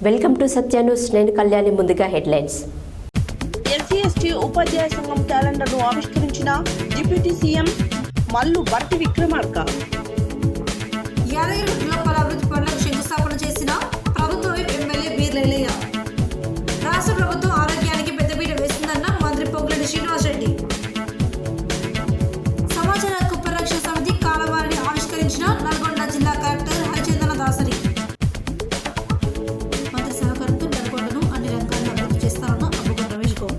Welcome to Satya news. నేను కళ్యాణి. ముందుగా headlines. ఎస్సీ/ఎస్టీ ఉపాధ్యాయ సంఘం క్యాలెండర్ను ఆవిష్కరించిన డిప్యూటీ సీఎం మల్లు భట్టి విక్రమార్క. యాదగిరి పలు అభివృద్ధి పనులకు శంకుస్థాపన చేసిన ప్రభుత్వ ఎమ్మెల్యే బీర్లయ్య. రాష్ట్ర ప్రభుత్వం ఆరోగ్యానికి పెద్దపీట వేస్తుందన్న మంత్రి పొంగులేటి శ్రీనివాసరెడ్డి. సమాచార హక్కు పరిరక్షణ సమితి కాలవారిని ఆవిష్కరించిన నల్గొండ జిల్లా కలెక్టర్ హరిచందన దాసరి. మంత్రి సహకారంతో నల్గొండను అన్ని రంగాల్లో అభివృద్ధి చేస్తారన్న అబ్బుగం రమేష్ గౌడ్.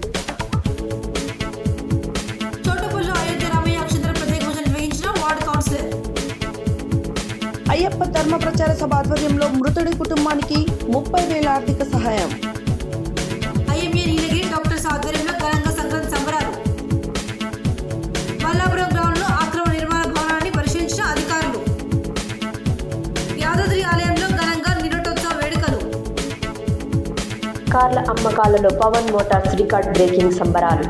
చోటపల్లిలో అయోధ్య రామయ్య అక్షంతర ప్రత్యేక పూజలు నిర్వహించిన వార్డు కౌన్సిలర్. అయ్యప్ప ధర్మ ప్రచార సభ ఆధ్వర్యంలో మృతుడి కుటుంబానికి 30,000 ఆర్థిక సహాయం. ఐఎంఏ నీలగిరి డాక్టర్స్ ఆధ్వర్యంలో ఘనంగా సంక్రాంతి సంబరాలు. మల్లాపురం గ్రౌండ్లో ఆక్రమ నిర్మాణ భవనాన్ని పరిశీలించిన అధికారులు. యాదాద్రి ఆలయంలో ఘనంగా నిరోటోత్సవ వేడుకలు. కార్ల అమ్మకాలలో పవన్ మోటార్స్ రికార్డ్ బ్రేకింగ్ సంబరాలు.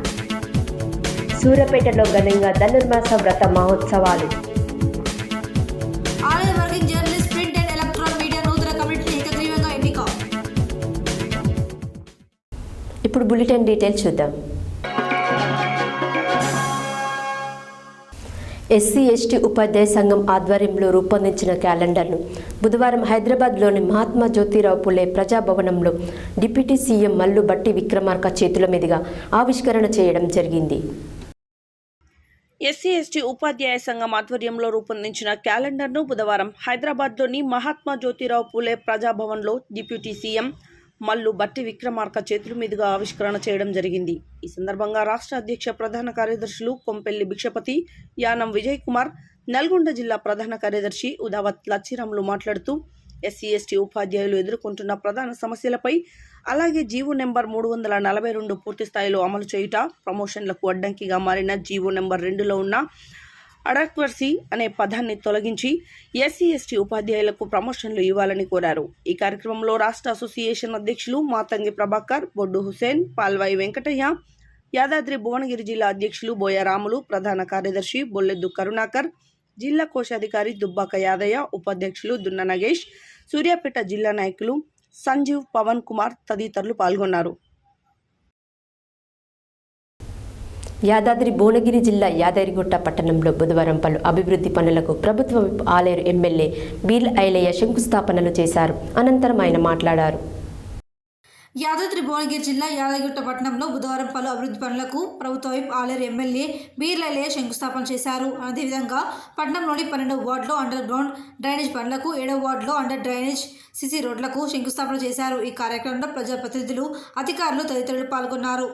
సూర్యాపేటలో ఘనంగా ధనుర్మాస వ్రత మహోత్సవాలు. ఆలయ working journalist print and electronic media నూతన కమిటీని ఏకగ్రీవంగా ఎన్నిక. ఇప్పుడు బులెటిన్ డీటెయిల్స్ చూద్దాం. ఎస్సీ/ఎస్టీ ఉపాధ్యాయ సంఘం ఆధ్వర్యంలో రూపొందించిన క్యాలెండర్ను బుధవారం హైదరాబాద్లోని మహాత్మా జ్యోతిరావు పులే ప్రజాభవనంలో డిప్యూటీ సీఎం మల్లు భట్టి విక్రమార్క చేతుల మీదుగా ఆవిష్కరణ చేయడం జరిగింది. ఎస్సీ/ఎస్టీ ఉపాధ్యాయ సంఘం ఆధ్వర్యంలో రూపొందించిన క్యాలెండర్ను బుధవారం హైదరాబాద్లోని మహాత్మా జ్యోతిరావు పూలే ప్రజాభవన్లో డిప్యూటీ సీఎం మల్లు భట్టి విక్రమార్క చేతుల మీదుగా ఆవిష్కరణ చేయడం జరిగింది. ఈ సందర్భంగా రాష్ట్ర అధ్యక్ష ప్రధాన కార్యదర్శులు కొంపెల్లి భిక్షపతి, యానం విజయ్ కుమార్, నల్గొండ జిల్లా ప్రధాన కార్యదర్శి ఉదావత్ లచ్చిరాములు మాట్లాడుతూ ఎస్సీ/ఎస్టీ ఉపాధ్యాయులు ఎదుర్కొంటున్న ప్రధాన సమస్యలపై, అలాగే జీవో నెంబర్ 342 పూర్తి స్థాయిలో అమలు చేయుట, ప్రమోషన్లకు అడ్డంకిగా మారిన జీవో నెంబర్ 2లో ఉన్న అడక్వర్సీ అనే పదాన్ని తొలగించి ఎస్సీ/ఎస్టీ ఉపాధ్యాయులకు ప్రమోషన్లు ఇవ్వాలని కోరారు. ఈ కార్యక్రమంలో రాష్ట్ర అసోసియేషన్ అధ్యక్షులు మాతంగి ప్రభాకర్, బొడ్డు హుసేన్, పాల్వాయి వెంకటయ్య, యాదాద్రి భువనగిరి జిల్లా అధ్యక్షులు బోయరాములు, ప్రధాన కార్యదర్శి బొల్లెద్దు కరుణాకర్, జిల్లా కోశాధికారి దుబ్బాక యాదయ్య, ఉపాధ్యక్షులు దున్న నగేష్, సూర్యాపేట జిల్లా నాయకులు సంజీవ్, పవన్ కుమార్ తదితరులు పాల్గొన్నారు. యాదాద్రి భువనగిరి జిల్లా యాదగిరిగుట్ట పట్టణంలో బుధవారం పలు అభివృద్ధి పనులకు ప్రభుత్వ ఆలేరు ఎమ్మెల్యే బీర్ల ఐలయ్య శంకుస్థాపనలు చేశారు. అనంతరం ఆయన మాట్లాడారు. యాదాద్రి భువనగిరి జిల్లా యాదగిరిగుట్ట పట్టణంలో బుధవారం పలు అభివృద్ధి పనులకు ప్రభుత్వ ఆలేరు ఎమ్మెల్యే బీర్లయ్య శంకుస్థాపన చేశారు. అదేవిధంగా పట్టణంలోని 12వ వార్డులో అండర్ గ్రౌండ్ డ్రైనేజ్ పనులకు, 7వ వార్డులో అండర్ డ్రైనేజ్ సిసి రోడ్లకు శంకుస్థాపన చేశారు. ఈ కార్యక్రమంలో ప్రజాప్రతినిధులు, అధికారులు తదితరులు పాల్గొన్నారు.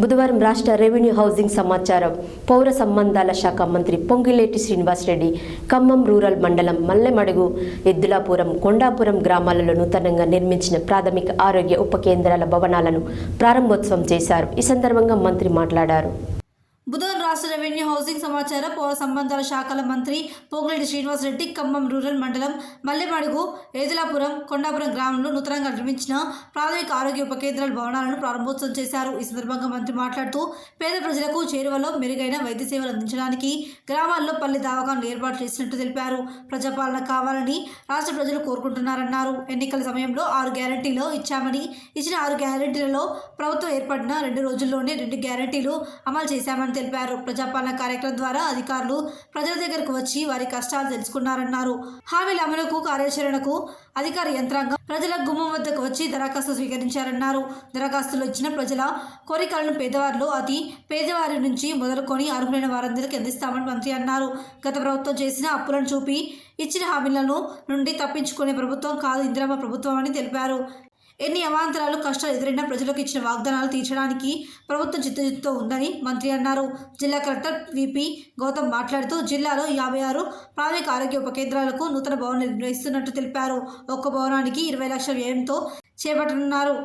బుధవారం రాష్ట్ర రెవెన్యూ, హౌసింగ్, సమాచారం, పౌర సంబంధాల శాఖ మంత్రి పొంగులేటి శ్రీనివాసరెడ్డి ఖమ్మం రూరల్ మండలం మల్లెమడుగు, ఎద్దులాపురం, కొండాపురం గ్రామాలలో నూతనంగా నిర్మించిన ప్రాథమిక ఆరోగ్య ఉప కేంద్రాల భవనాలను ప్రారంభోత్సవం చేశారు. ఈ సందర్భంగా మంత్రి మాట్లాడారు. బుధవారం రాష్ట్ర రెవెన్యూ, హౌసింగ్, సమాచార, పౌర సంబంధాల శాఖల మంత్రి పొంగులేటి శ్రీనివాసరెడ్డి ఖమ్మం రూరల్ మండలం మల్లెమడుగు, ఏదులాపురం, కొండాపురం గ్రామంలో నూతనంగా నిర్మించిన ప్రాథమిక ఆరోగ్య ఉప కేంద్రాల భవనాలను ప్రారంభోత్సవం చేశారు. ఈ సందర్భంగా మంత్రి మాట్లాడుతూ పేద ప్రజలకు చేరువలో మెరుగైన వైద్య సేవలు అందించడానికి గ్రామాల్లో పల్లె దవాఖానాలు ఏర్పాటు చేసినట్టు తెలిపారు. ప్రజాపాలన కావాలని రాష్ట్ర ప్రజలు కోరుకుంటున్నారన్నారు. ఎన్నికల సమయంలో 6 గ్యారంటీలు ఇచ్చామని, ఇచ్చిన 6 గ్యారంటీలలో ప్రభుత్వం ఏర్పడిన 2 రోజుల్లోనే 2 గ్యారంటీలు అమలు చేశామని తెలిపారు. ప్రజాపాలన కార్యక్రమం ద్వారా అధికారులు ప్రజల దగ్గరకు వచ్చి వారి కష్టాలు తెలుసుకున్నారన్నారు. హామీల అమలుకు కార్యాచరణకు అధికార యంత్రాంగం ప్రజల గుమ్మం వద్దకు వచ్చి దరఖాస్తు స్వీకరించారన్నారు. దరఖాస్తులు ఇచ్చిన ప్రజల కోరికలను పేదవారిలో అతి పేదవారి నుంచి మొదలుకొని అర్హులైన వారందరికీ అందిస్తామని మంత్రి అన్నారు. గత ప్రభుత్వం చేసిన అప్పులను చూపి ఇచ్చిన హామీలను నుండి తప్పించుకునే ప్రభుత్వం కాదు ఇందిరమ్మ ప్రభుత్వం అని తెలిపారు. ఎన్ని అవాంతరాలు కష్టాలు ఎదురైనా ప్రజలకు ఇచ్చిన వాగ్దానాలు తీర్చడానికి ప్రభుత్వం చిత్తశుద్ధితో ఉందని మంత్రి అన్నారు. జిల్లా కలెక్టర్ విపి గౌతమ్ మాట్లాడుతూ జిల్లాలో 56 ప్రాథమిక ఆరోగ్య ఉప కేంద్రాలకు నూతన భవనాలు నిర్వహిస్తున్నట్టు తెలిపారు. ఒక్క భవనానికి 20 లక్షల వ్యయంతో చేపట్టనున్నారు.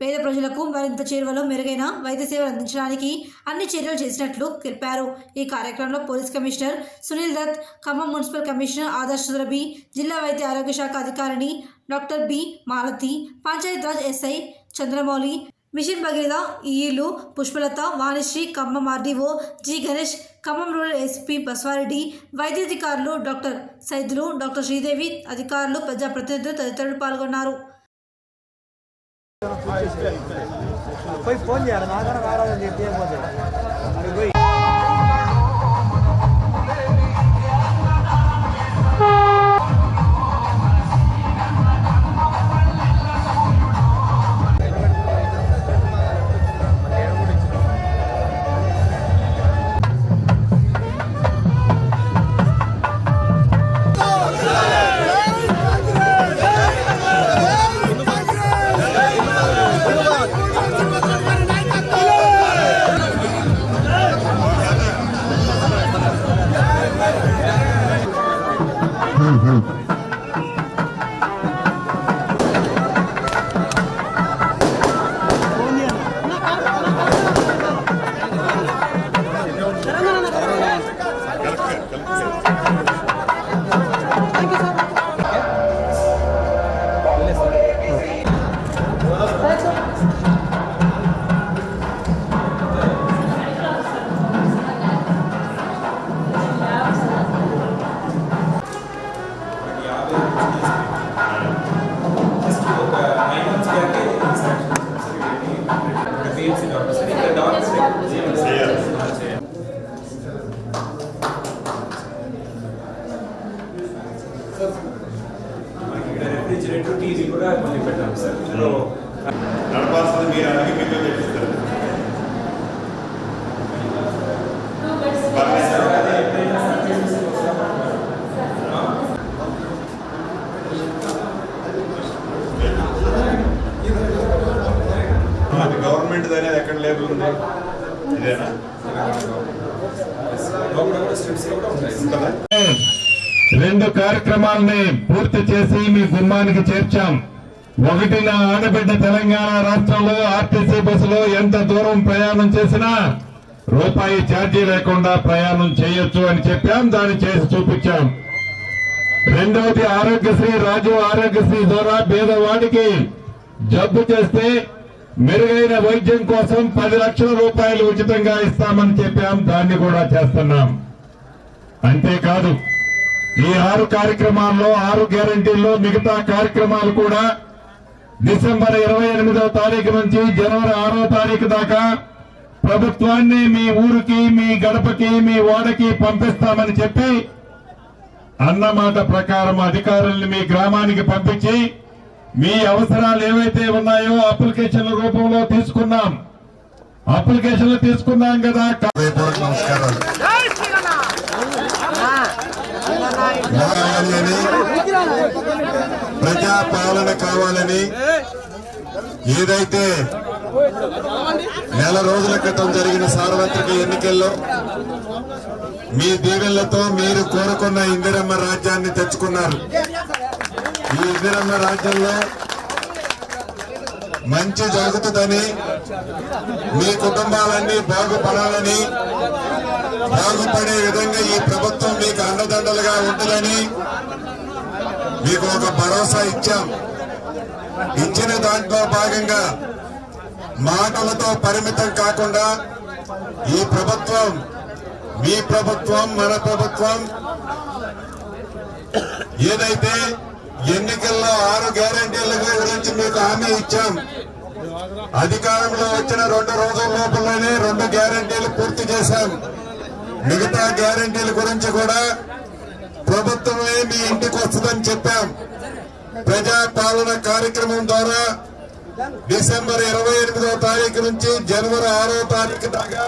పేద ప్రజలకు మరింత చేరువలో మెరుగైన వైద్య సేవలు అందించడానికి అన్ని చర్యలు చేసినట్లు తెలిపారు. ఈ కార్యక్రమంలో police commissioner Sunil Dutt, Khammam municipal commissioner Adarsh Surabhi, జిల్లా వైద్య ఆరోగ్య శాఖ అధికారిని doctor B Malathi, Panchayati Raj SI Chandramouli, mission Bhagiratha ఈఈలు Pushpalatha, Vanishree, Khammam RDO G Ganesh, Khammam rural SP Baswareddy, వైద్యాధికారులు డాక్టర్ సైదులు, డాక్టర్ శ్రీదేవి, అధికారులు, ప్రజాప్రతినిధులు తదితరులు పాల్గొన్నారు. ఫోన్ చేయాలి నాకని చెప్పి రెఫ్రిజిరేటర్ టీవీ కూడా మళ్ళీ పెట్టాం సార్. నడపాల్సింది మీరు అడిగి మీతో తెప్పిస్తారు. అది గవర్నమెంట్ అనేది ఎక్కడ లేబుల్ ఉంది ఇదేనా? రెండు కార్యక్రమాలని పూర్తి చేసి మీ గుమ్మానికి చేర్చాం. ఒకటి, నా ఆడబిడ్డ తెలంగాణ రాష్ట్రంలో ఆర్టీసీ బస్సులో ఎంత దూరం ప్రయాణం చేసినా రూపాయి ఛార్జీ లేకుండా ప్రయాణం చేయొచ్చు అని చెప్పాం. దాన్ని చేసి చూపించాం. రెండవది, ఆరోగ్యశ్రీ, రాజు ఆరోగ్యశ్రీ ద్వారా పేదవాడికి జబ్బు చేస్తే మెరుగైన వైద్యం కోసం 10 లక్షల రూపాయలు ఉచితంగా ఇస్తామని చెప్పాం. దాన్ని కూడా చేస్తున్నాం. అంతేకాదు, ఈ 6 కార్యక్రమాల్లో 6 గ్యారంటీల్లో మిగతా కార్యక్రమాలు కూడా డిసెంబర్ 28వ తారీఖు నుంచి జనవరి 6వ తారీఖు దాకా ప్రభుత్వాన్ని మీ ఊరికి, మీ గడపకి, మీ వాడకి పంపిస్తామని చెప్పి అన్నమాట ప్రకారం అధికారుల్ని మీ గ్రామానికి పంపించి మీ అవసరాలు ఏవైతే ఉన్నాయో అప్లికేషన్ల రూపంలో తీసుకున్నాం. అప్లికేషన్లు తీసుకున్నాం కదా. నమస్కారాలు. ప్రజా పాలన కావాలని ఏదైతే నెల రోజుల క్రితం జరిగిన సార్వత్రిక ఎన్నికల్లో మీ దీవెళ్లతో మీరు కోరుకున్న ఇందిరమ్మ రాజ్యాన్ని తెచ్చుకున్నారు. ఈ ఇందిరమ్మ రాజ్యంలో మంచి జరుగుతుందని, మీ కుటుంబాలన్నీ బాగుపడాలని, బాగుపడే విధంగా ఈ ప్రభుత్వం మీకు అండదండలుగా ఉంటుందని మీకు ఒక భరోసా ఇచ్చాం. ఇచ్చిన దాంట్లో భాగంగా మాటలతో పరిమితం కాకుండా ఈ ప్రభుత్వం, మీ ప్రభుత్వం, మన ప్రభుత్వం ఏదైతే ఎన్నికల్లో 6 గ్యారంటీల గురించి మీకు హామీ ఇచ్చాం, అధికారంలో వచ్చిన 2 రోజుల లోపలనే 2 గ్యారెంటీలు పూర్తి చేశాం. మిగతా గ్యారెంటీల గురించి కూడా ప్రభుత్వమే మీ ఇంటికి వస్తుందని చెప్పాం. ప్రజా పాలన కార్యక్రమం ద్వారా డిసెంబర్ 28వ తారీఖు నుంచి జనవరి 6వ తారీఖు దాకా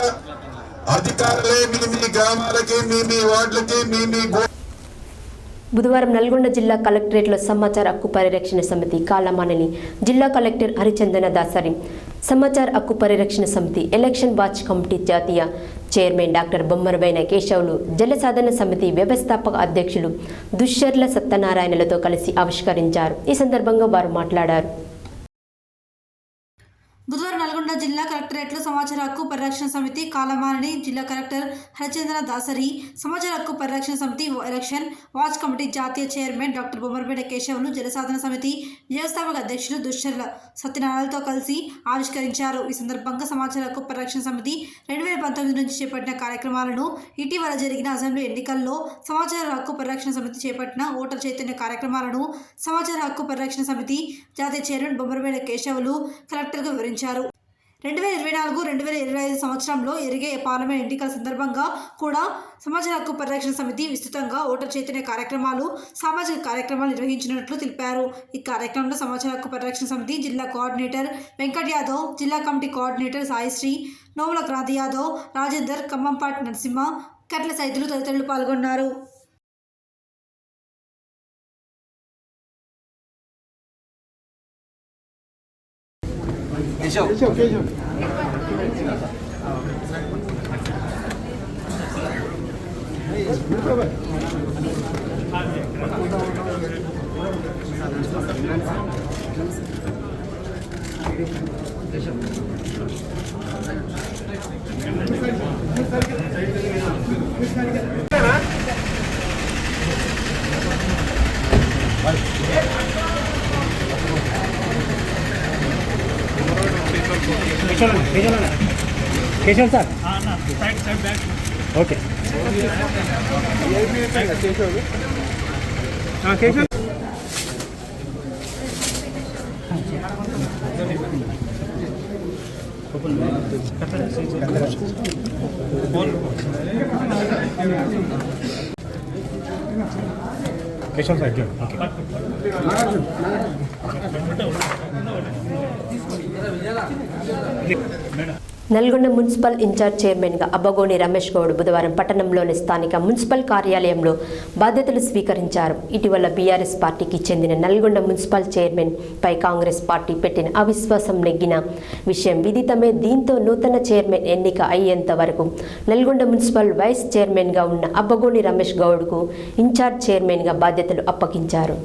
అధికారులే మీ గ్రామాలకి మీ వార్డులకి మీ బుధవారం నల్గొండ జిల్లా కలెక్టరేట్లో సమాచార హక్కు పరిరక్షణ సమితి కాలమానని జిల్లా కలెక్టర్ హరిచందన దాసరి, సమాచార హక్కు పరిరక్షణ సమితి ఎలక్షన్ వాచ్ కమిటీ జాతీయ చైర్మన్ డాక్టర్ బొమ్మరబైన కేశవులు, జలసాధన సమితి వ్యవస్థాపక అధ్యక్షులు దుశ్శర్ల సత్యనారాయణలతో కలిసి ఆవిష్కరించారు. ఈ సందర్భంగా వారు మాట్లాడారు. బుధవారం నల్గొండ జిల్లా కలెక్టరేట్లో సమాచార హక్కు పరిరక్షణ సమితి కాలమానని జిల్లా కలెక్టర్ హరిచంద్ర దాసరి, సమాచార హక్కు పరిరక్షణ సమితి ఎలక్షన్ వాచ్ కమిటీ జాతీయ చైర్మన్ డాక్టర్ బొమ్మరబైన కేశవులు, జలసాధన సమితి వ్యవస్థాపక అధ్యక్షులు దుశ్శర్ల సత్యనారాయణలతో కలిసి ఆవిష్కరించారు. ఈ సందర్భంగా సమాచార హక్కు పరిరక్షణ సమితి 2019 నుంచి చేపట్టిన కార్యక్రమాలను, ఇటీవల జరిగిన అసెంబ్లీ ఎన్నికల్లో సమాచార హక్కు పరిరక్షణ సమితి చేపట్టిన ఓటర్ చైతన్య కార్యక్రమాలను సమాచార హక్కు పరిరక్షణ సమితి జాతీయ చైర్మన్ బొమ్మరబైన కేశవులు కలెక్టర్కు వివరించారు. 2024-2025 సంవత్సరంలో జరిగే పార్లమెంట్ ఎన్నికల సందర్భంగా కూడా సమాచార హక్కు పరిరక్షణ సమితి విస్తృతంగా ఓటర్ చైతన్య కార్యక్రమాలు, సామాజిక కార్యక్రమాలు నిర్వహించినట్లు తెలిపారు. ఈ కార్యక్రమంలో సమాచార హక్కు పరిరక్షణ సమితి జిల్లా కోఆర్డినేటర్ వెంకట్ యాదవ్, జిల్లా కమిటీ కోఆర్డినేటర్ సాయిశ్రీ, నోముల క్రాంతి యాదవ్, రాజేందర్, ఖమ్మంపాటి నరసింహ, కట్ల సైదులు తదితరులు పాల్గొన్నారు. Keshav sir okay Keshav Keshav sir okay Nalgonda municipal incharge చైర్మన్గా అబ్బగోని రమేష్ గౌడ్ బుధవారం పట్టణంలోని స్థానిక మున్సిపల్ కార్యాలయంలో బాధ్యతలు స్వీకరించారు. ఇటీవల బీఆర్ఎస్ పార్టీకి చెందిన నల్గొండ మున్సిపల్ చైర్మన్ పై కాంగ్రెస్ పార్టీ పెట్టిన అవిశ్వాసం నెగ్గిన విషయం విదితమే. దీంతో నూతన చైర్మన్ ఎన్నిక అయ్యేంత వరకు నల్గొండ మున్సిపల్ వైస్ చైర్మన్గా ఉన్న అబ్బగోని రమేష్ గౌడ్కు ఇన్ఛార్జ్ చైర్మన్గా బాధ్యతలు అప్పగించారు.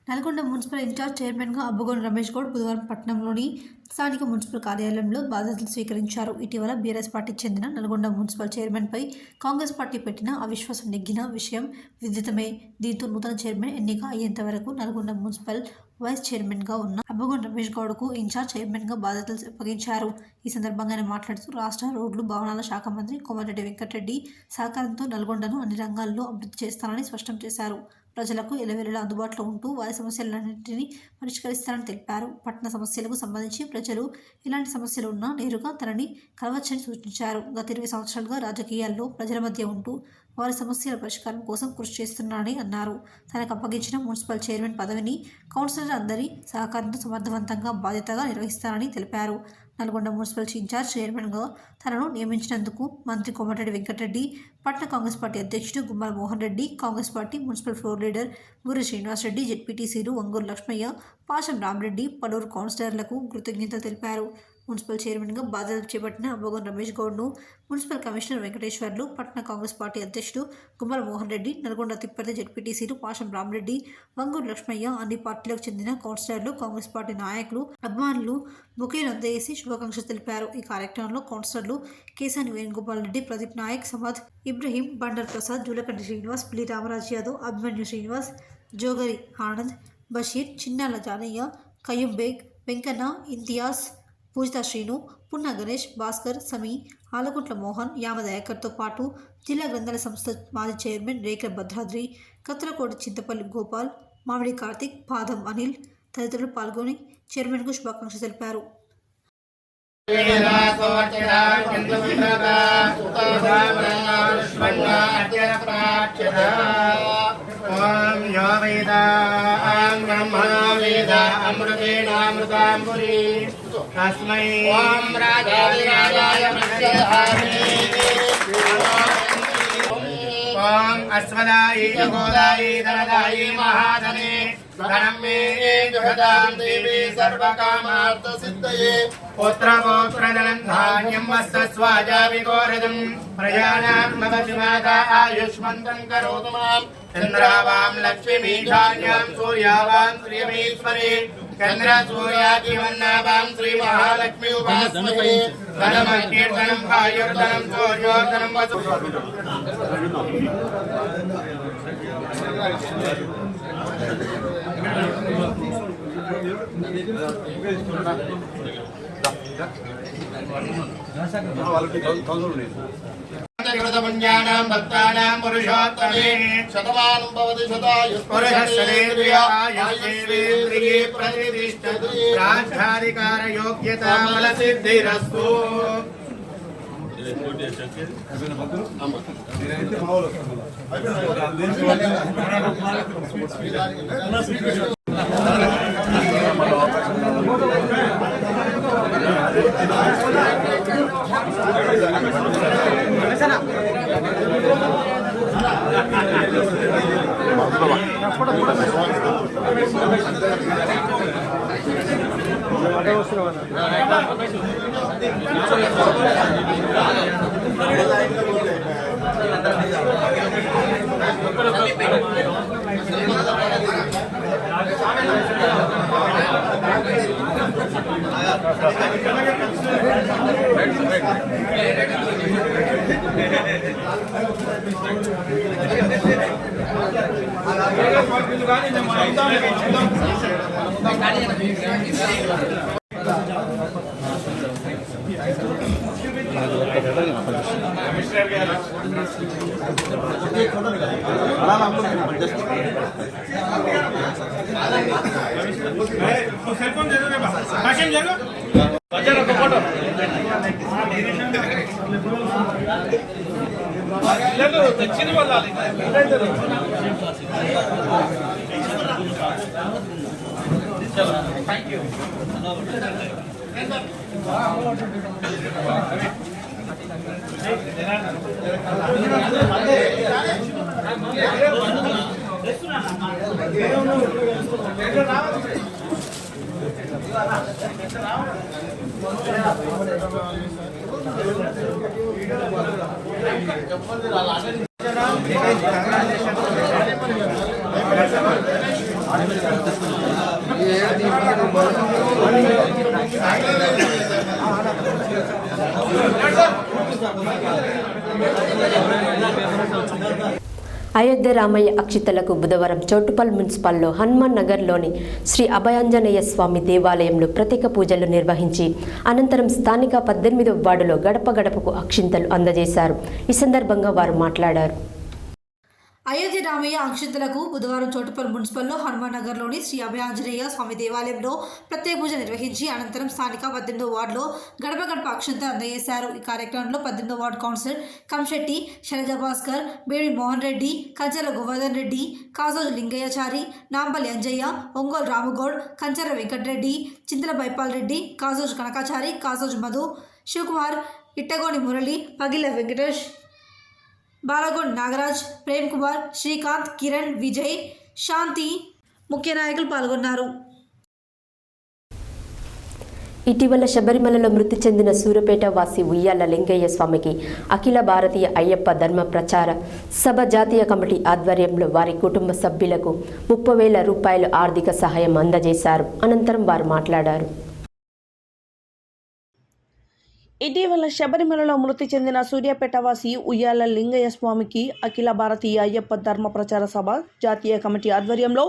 నల్గొండ మున్సిపల్ ఇన్ఛార్జ్ చైర్మన్గా అబ్బగోని రమేష్ గౌడ్ బుధవారం పట్టణంలోని స్థానిక మున్సిపల్ కార్యాలయంలో బాధ్యతలు స్వీకరించారు. ఇటీవల బీఆర్ఎస్ పార్టీకి చెందిన నల్గొండ మున్సిపల్ చైర్మన్పై కాంగ్రెస్ పార్టీ పెట్టిన అవిశ్వాసం నెగ్గిన విషయం విదితమే. దీంతో నూతన చైర్మన్ ఎన్నిక అయ్యేంత వరకు నల్గొండ మున్సిపల్ వైస్ చైర్మన్గా ఉన్న అబ్బగోని రమేష్ గౌడ్కు ఇన్ఛార్జ్ చైర్మన్గా బాధ్యతలు అప్పగించారు. ఈ సందర్భంగా ఆయన మాట్లాడుతూ రాష్ట్ర రోడ్లు భవనాల శాఖ మంత్రి కోమటిరెడ్డి వెంకటరెడ్డి సహకారంతో నల్గొండను అన్ని రంగాల్లో అభివృద్ధి చేస్తారని స్పష్టం చేశారు. ప్రజలకు ఎల్లవేళలా అందుబాటులో ఉంటూ వారి సమస్యలన్నింటినీ పరిష్కరిస్తారని తెలిపారు. పట్టణ సమస్యలకు సంబంధించి ప్రజలు ఎలాంటి సమస్యలు ఉన్నా నేరుగా తనని కలవచ్చని సూచించారు. గత 20 సంవత్సరాలుగా రాజకీయాల్లో ప్రజల మధ్య ఉంటూ వారి సమస్యల పరిష్కారం కోసం కృషి చేస్తున్నారని అన్నారు. తనకు అప్పగించిన మున్సిపల్ చైర్మన్ పదవిని కౌన్సిలర్ అందరి సహకారంతో సమర్థవంతంగా బాధ్యతగా నిర్వహిస్తారని తెలిపారు. నల్గొండ మున్సిపల్ ఇన్ఛార్జ్ చైర్మన్గా తనను నియమించినందుకు మంత్రి కోమటిరెడ్డి వెంకటరెడ్డి, పట్టణ కాంగ్రెస్ పార్టీ అధ్యక్షుడు Gummala Mohan Reddy, Congress party municipal floor leader Boori Srinivasareddy, జెడ్పీటీసీలు వంగూరు లక్ష్మయ్య, పాషం రామరెడ్డి, పలువురు కౌన్సిలర్లకు కృతజ్ఞతలు తెలిపారు. మున్సిపల్ చైర్మన్గా బాధ్యతలు చేపట్టిన అబ్బగోని రమేష్ గౌడ్ను మున్సిపల్ కమిషనర్ వెంకటేశ్వర్లు, పట్టణ కాంగ్రెస్ పార్టీ అధ్యక్షుడు గుమ్మల మోహన్ రెడ్డి, నల్గొండ తిప్పర్తి జెడ్పీటీసీలు పాషం రామరెడ్డి, వంగూరు లక్ష్మయ్య, అన్ని పార్టీలకు చెందిన కౌన్సిలర్లు, కాంగ్రెస్ పార్టీ నాయకులు, అభిమానులు బొకేలు అందజేసి శుభాకాంక్షలు తెలిపారు. ఈ కార్యక్రమంలో కౌన్సిలర్లు కేశాని వేణుగోపాల్ రెడ్డి, ప్రదీప్ నాయక్, సమద్ ఇబ్రహీం, బండర్ ప్రసాద్, జూలకంటి శ్రీనివాస్, పులి రామరాజ్ యాదవ్, అభిమన్యు శ్రీనివాస్, జోగరి ఆనంద్, బషీర్, చిన్నాల జానయ్య, కయ్యూం బేగ్, వెంకన్న, ఇంతియాజ్, పూజిత శ్రీను, పున్న గణేష్, భాస్కర్, సమీ, ఆలగుంట్ల మోహన్, యామ దయాకర్తో పాటు జిల్లా గ్రంథాలయ సంస్థ మాజీ చైర్మన్ రేఖల భద్రాద్రి, కత్తలకోట చింతపల్లి గోపాల్, మామిడి కార్తిక్, పాదం అనిల్ తదితరులు పాల్గొని చైర్మన్కు శుభాకాంక్షలు తెలిపారు. ఓం యో వేదాం బ్రహ్మణో వేద అమృతేనామృతాంబురీ తస్మై ఓం రాజాయ ఓం అశ్వదాయే గోదాయే ధనదాయే మహాధనే ధనం మే జగదాం దేవి సర్వకామార్థ సిద్ధయే పుత్రపౌత్రధనం ధాన్యం వస్తస్వాజా విగోరదం ప్రజానాం భవతి మాతా ఆయుష్మంతం కరోతు మాం చంద్రావాం లక్ష్మీమీశాన్యాం సూర్యావాం శ్రియమేశ్వరే చంద్ర సూర్యాదివన్నావాం శ్రీ మహాలక్ష్మీ ఉపాస్మహే ధనమకీర్తనం ఆయుర్ధనం సూర్యోర్ధనం వసు పుణ్యానాం భక్తానాం పురుషోత్తమే శతమానం భవతి శతాయుః పురుషస్యేంద్రియే ప్రతిష్ఠతి రాజ్యాధికార యోగ్యతా బల సిద్ధిరస్తు. అయోధ్య రామయ్య అక్షితలకు బుధవారం చౌటుపల్ మున్సిపల్లో హనుమాన్ నగర్లోని శ్రీ అభయాంజనేయ స్వామి దేవాలయంలో ప్రత్యేక పూజలు నిర్వహించి అనంతరం స్థానిక 18వ వార్డులో గడప గడపకు అక్షింతలు అందజేశారు. ఈ సందర్భంగా వారు మాట్లాడారు. అయోధ్య రామయ్య అక్షింతలకు బుధవారం చోటుపల్ మున్సిపల్లో హనుమాన్ నగర్లోని శ్రీ అభయాంజనేయ స్వామి దేవాలయంలో ప్రత్యేక పూజ నిర్వహించి అనంతరం స్థానిక 18వ వార్డులో గడప గడప అక్షింతలు అందజేశారు. ఈ కార్యక్రమంలో 18వ వార్డు కౌన్సిలర్ కంశెట్టి శైలజ భాస్కర్, బేడి మోహన్ రెడ్డి, కంచెల గోవర్ధన్ రెడ్డి, కాజోజు లింగయ్యచారి, నాంపల్లి అంజయ్య, ఒంగోలు రాముగౌడ్, కంచెర వెంకటరెడ్డి, చింతల బైపాల్ రెడ్డి, కాజోజు కనకాచారి, కాజోజు మధు, శివకుమార్, ఇట్టగోని మురళి, పగిల వెంకటేష్, బాలగొండ్ నాగరాజ్, ప్రేమ్ కుమార్, శ్రీకాంత్, కిరణ్, విజయ్, శాంతి ముఖ్య నాయకులు పాల్గొన్నారు. ఇటీవల శబరిమలలో మృతి చెందిన సూర్యాపేట వాసి ఉయ్యాల లింగయ్య స్వామికి అఖిల భారతీయ అయ్యప్ప ధర్మ ప్రచార సభ జాతీయ కమిటీ ఆధ్వర్యంలో వారి కుటుంబ సభ్యులకు 30,000 రూపాయలు ఆర్థిక సహాయం అందజేశారు. అనంతరం వారు మాట్లాడారు. ఇటీవల శబరిమలలో మృతి చెందిన సూర్యాపేట వాసి ఉయ్యాల లింగయ్య స్వామికి అఖిల భారతీయ అయ్యప్ప ధర్మ ప్రచార సభ జాతీయ కమిటీ ఆధ్వర్యంలో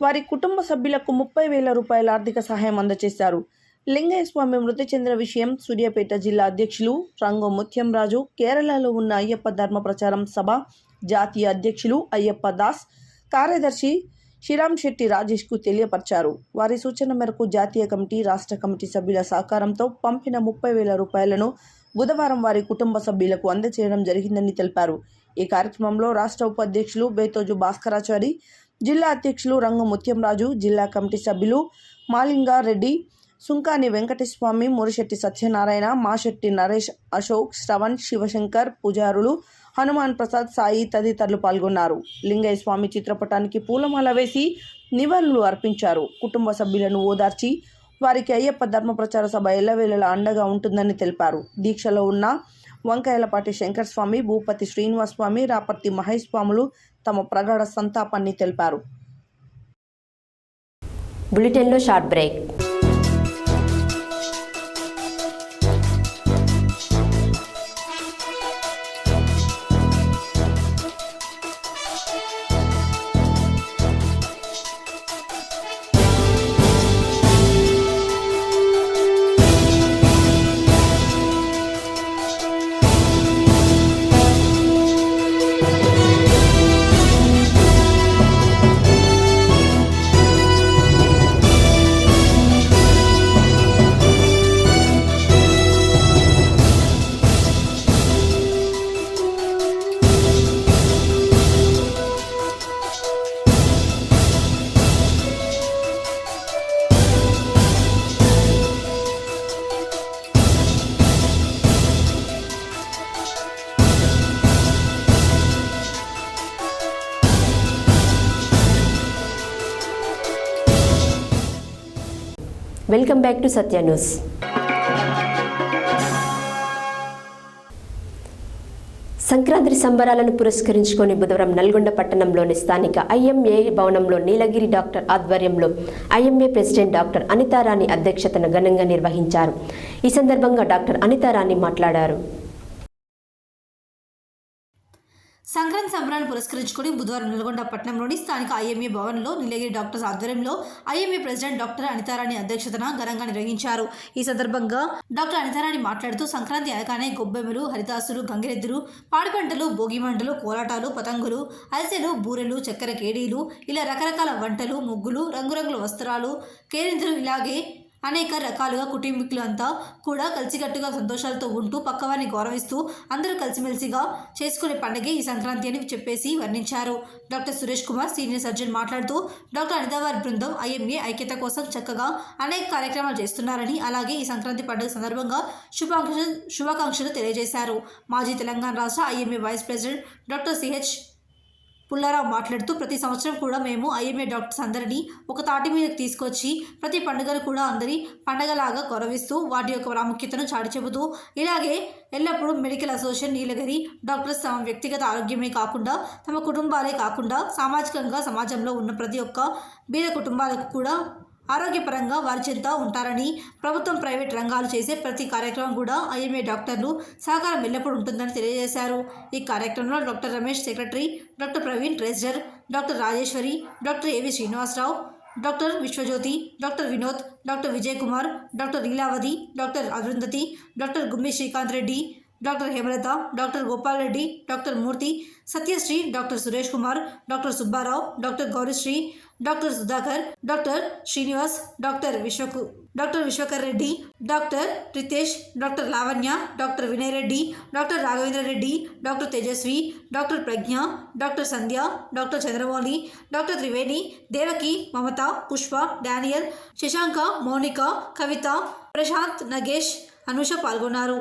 వారి కుటుంబ సభ్యులకు 30,000 రూపాయల ఆర్థిక సహాయం అందజేశారు. లింగయ్య స్వామి మృతి చెందిన విషయం సూర్యాపేట జిల్లా అధ్యక్షులు రంగో ముత్యంరాజు, కేరళలో ఉన్న అయ్యప్ప ధర్మ ప్రచారం సభ జాతీయ అధ్యక్షులు అయ్యప్ప దాస్, కార్యదర్శి శ్రీరామ్ శెట్టి రాజేష్కు తెలియపరిచారు. వారి సూచన మేరకు జాతీయ కమిటీ, రాష్ట్ర కమిటీ సభ్యుల సహకారంతో పంపిన 30,000 రూపాయలను బుధవారం వారి కుటుంబ సభ్యులకు అందజేయడం జరిగిందని తెలిపారు. ఈ కార్యక్రమంలో రాష్ట్ర ఉపాధ్యక్షులు బేతోజు భాస్కరాచారి, జిల్లా అధ్యక్షులు రంగు ముత్యంరాజు, జిల్లా కమిటీ సభ్యులు మాలింగారెడ్డి, సుంకాని వెంకటస్వామి, మురిశెట్టి సత్యనారాయణ, మాశెట్టి నరేష్, అశోక్, శ్రవణ్, శివశంకర్, పూజారులు, హనుమాన్ ప్రసాద్, సాయి తదితరులు పాల్గొన్నారు. లింగయ్య స్వామి చిత్రపటానికి పూలమాల వేసి నివాళులు అర్పించారు. కుటుంబ సభ్యులను ఓదార్చి వారికి అయ్యప్ప ధర్మ ప్రచార సభ ఎల్లవేళలా అండగా ఉంటుందని తెలిపారు. దీక్షలో ఉన్న వంకాయలపాటి శంకర్ స్వామి, భూపతి శ్రీనివాస్ స్వామి, రాపర్తి మహేష్ స్వాములు తమ ప్రగాఢ సంతాపాన్ని తెలిపారు. బులెటిన్లో short break. Welcome back to Satya news. Sankranti సంబరాలను పురస్కరించుకొని బుధవారం నల్గొండ పట్టణంలోని స్థానిక ఐఎంఏ భవనంలో నీలగిరి డాక్టర్ ఆధ్వర్యంలో ఐఎంఏ ప్రెసిడెంట్ డాక్టర్ అనితారాణి అధ్యక్షతన ఘనంగా నిర్వహించారు. ఈ సందర్భంగా డాక్టర్ అనితారాణి మాట్లాడారు. సంక్రాంతి సంబరాలను పురస్కరించుకుని బుధవారం నల్గొండ పట్టణంలోని స్థానిక ఐఎంఏ భవన్లో నీలగిరి డాక్టర్స్ ఆధ్వర్యంలో ఐఎంఏ ప్రెసిడెంట్ డాక్టర్ అనితారాణి అధ్యక్షతన ఘనంగా నిర్వహించారు. ఈ సందర్భంగా డాక్టర్ అనితారాణి మాట్లాడుతూ సంక్రాంతి అనగానే గొబ్బెమ్మలు, హరిదాసులు, గంగిరెద్దులు, పాడి పంటలు, భోగి మంటలు, కోలాటాలు, పతంగులు, అరిసెలు, బూరెలు, చక్కెర కేడీలు, ఇలా రకరకాల వంటలు, ముగ్గులు, రంగురంగుల వస్త్రాలు, కేరింతలు, ఇలాగే అనేక రకాలుగా కుటుంబీకులు అంతా కూడా కలిసికట్టుగా సంతోషాలతో ఉంటూ పక్కవారిని గౌరవిస్తూ అందరూ కలిసిమెలిసిగా చేసుకునే పండుగే ఈ సంక్రాంతి అని చెప్పేసి వర్ణించారు. Doctor Suresh Kumar senior surgeon మాట్లాడుతూ డాక్టర్ అనితా వారి బృందం ఐఎంఏ ఐక్యత కోసం చక్కగా అనేక కార్యక్రమాలు చేస్తున్నారని, అలాగే ఈ సంక్రాంతి పండుగ సందర్భంగా శుభాకాంక్షలు తెలియజేశారు. మాజీ తెలంగాణ రాష్ట్ర IMA vice president doctor CH Pullarao మాట్లాడుతూ ప్రతి సంవత్సరం కూడా మేము ఐఎంఏ డాక్టర్స్ అందరినీ ఒక తాటి మీదకి తీసుకొచ్చి ప్రతి పండుగను కూడా అందరి పండగలాగా గౌరవిస్తూ వాటి యొక్క ప్రాముఖ్యతను చాటి చెబుతూ ఇలాగే ఎల్లప్పుడూ మెడికల్ అసోసియేషన్ నీలగిరి డాక్టర్స్ తమ వ్యక్తిగత ఆరోగ్యమే కాకుండా తమ కుటుంబాలే కాకుండా సామాజికంగా సమాజంలో ఉన్న ప్రతి ఒక్క బీద కుటుంబాలకు కూడా ఆరోగ్యపరంగా వారి చెంత ఉంటారని, ప్రభుత్వం ప్రైవేట్ రంగాలు చేసే ప్రతి కార్యక్రమం కూడా ఐఎంఏ డాక్టర్లు సహకారం ఎల్లప్పుడూ ఉంటుందని తెలియజేశారు. ఈ కార్యక్రమంలో doctor Ramesh secretary, doctor Praveen treasurer, doctor Rajeshwari, doctor A V Srinivasarao, doctor Vishwajyothi, doctor Vinod, doctor Vijay Kumar, doctor Leelavathi, doctor Arundhati, doctor Gummi Srikanth Reddy, doctor Hemalatha, doctor Gopal Reddy, doctor Murthy, Satyasri, doctor Suresh Kumar, doctor Subbarao, doctor Gowrisri, doctor Sudhakar, doctor Srinivas, doctor Vishwakar Reddy, doctor Ritesh, doctor Lavanya, doctor Vinay Reddy, doctor Raghavendra Reddy, doctor Tejaswi, doctor Pragna, doctor Sandhya, doctor Chandramouli, doctor Triveni, Devaki, మమత, Pushpa, Daniel, Shashanka, Mounika, కవిత, ప్రశాంత్, నగేష్, అనుష పాల్గొన్నారు.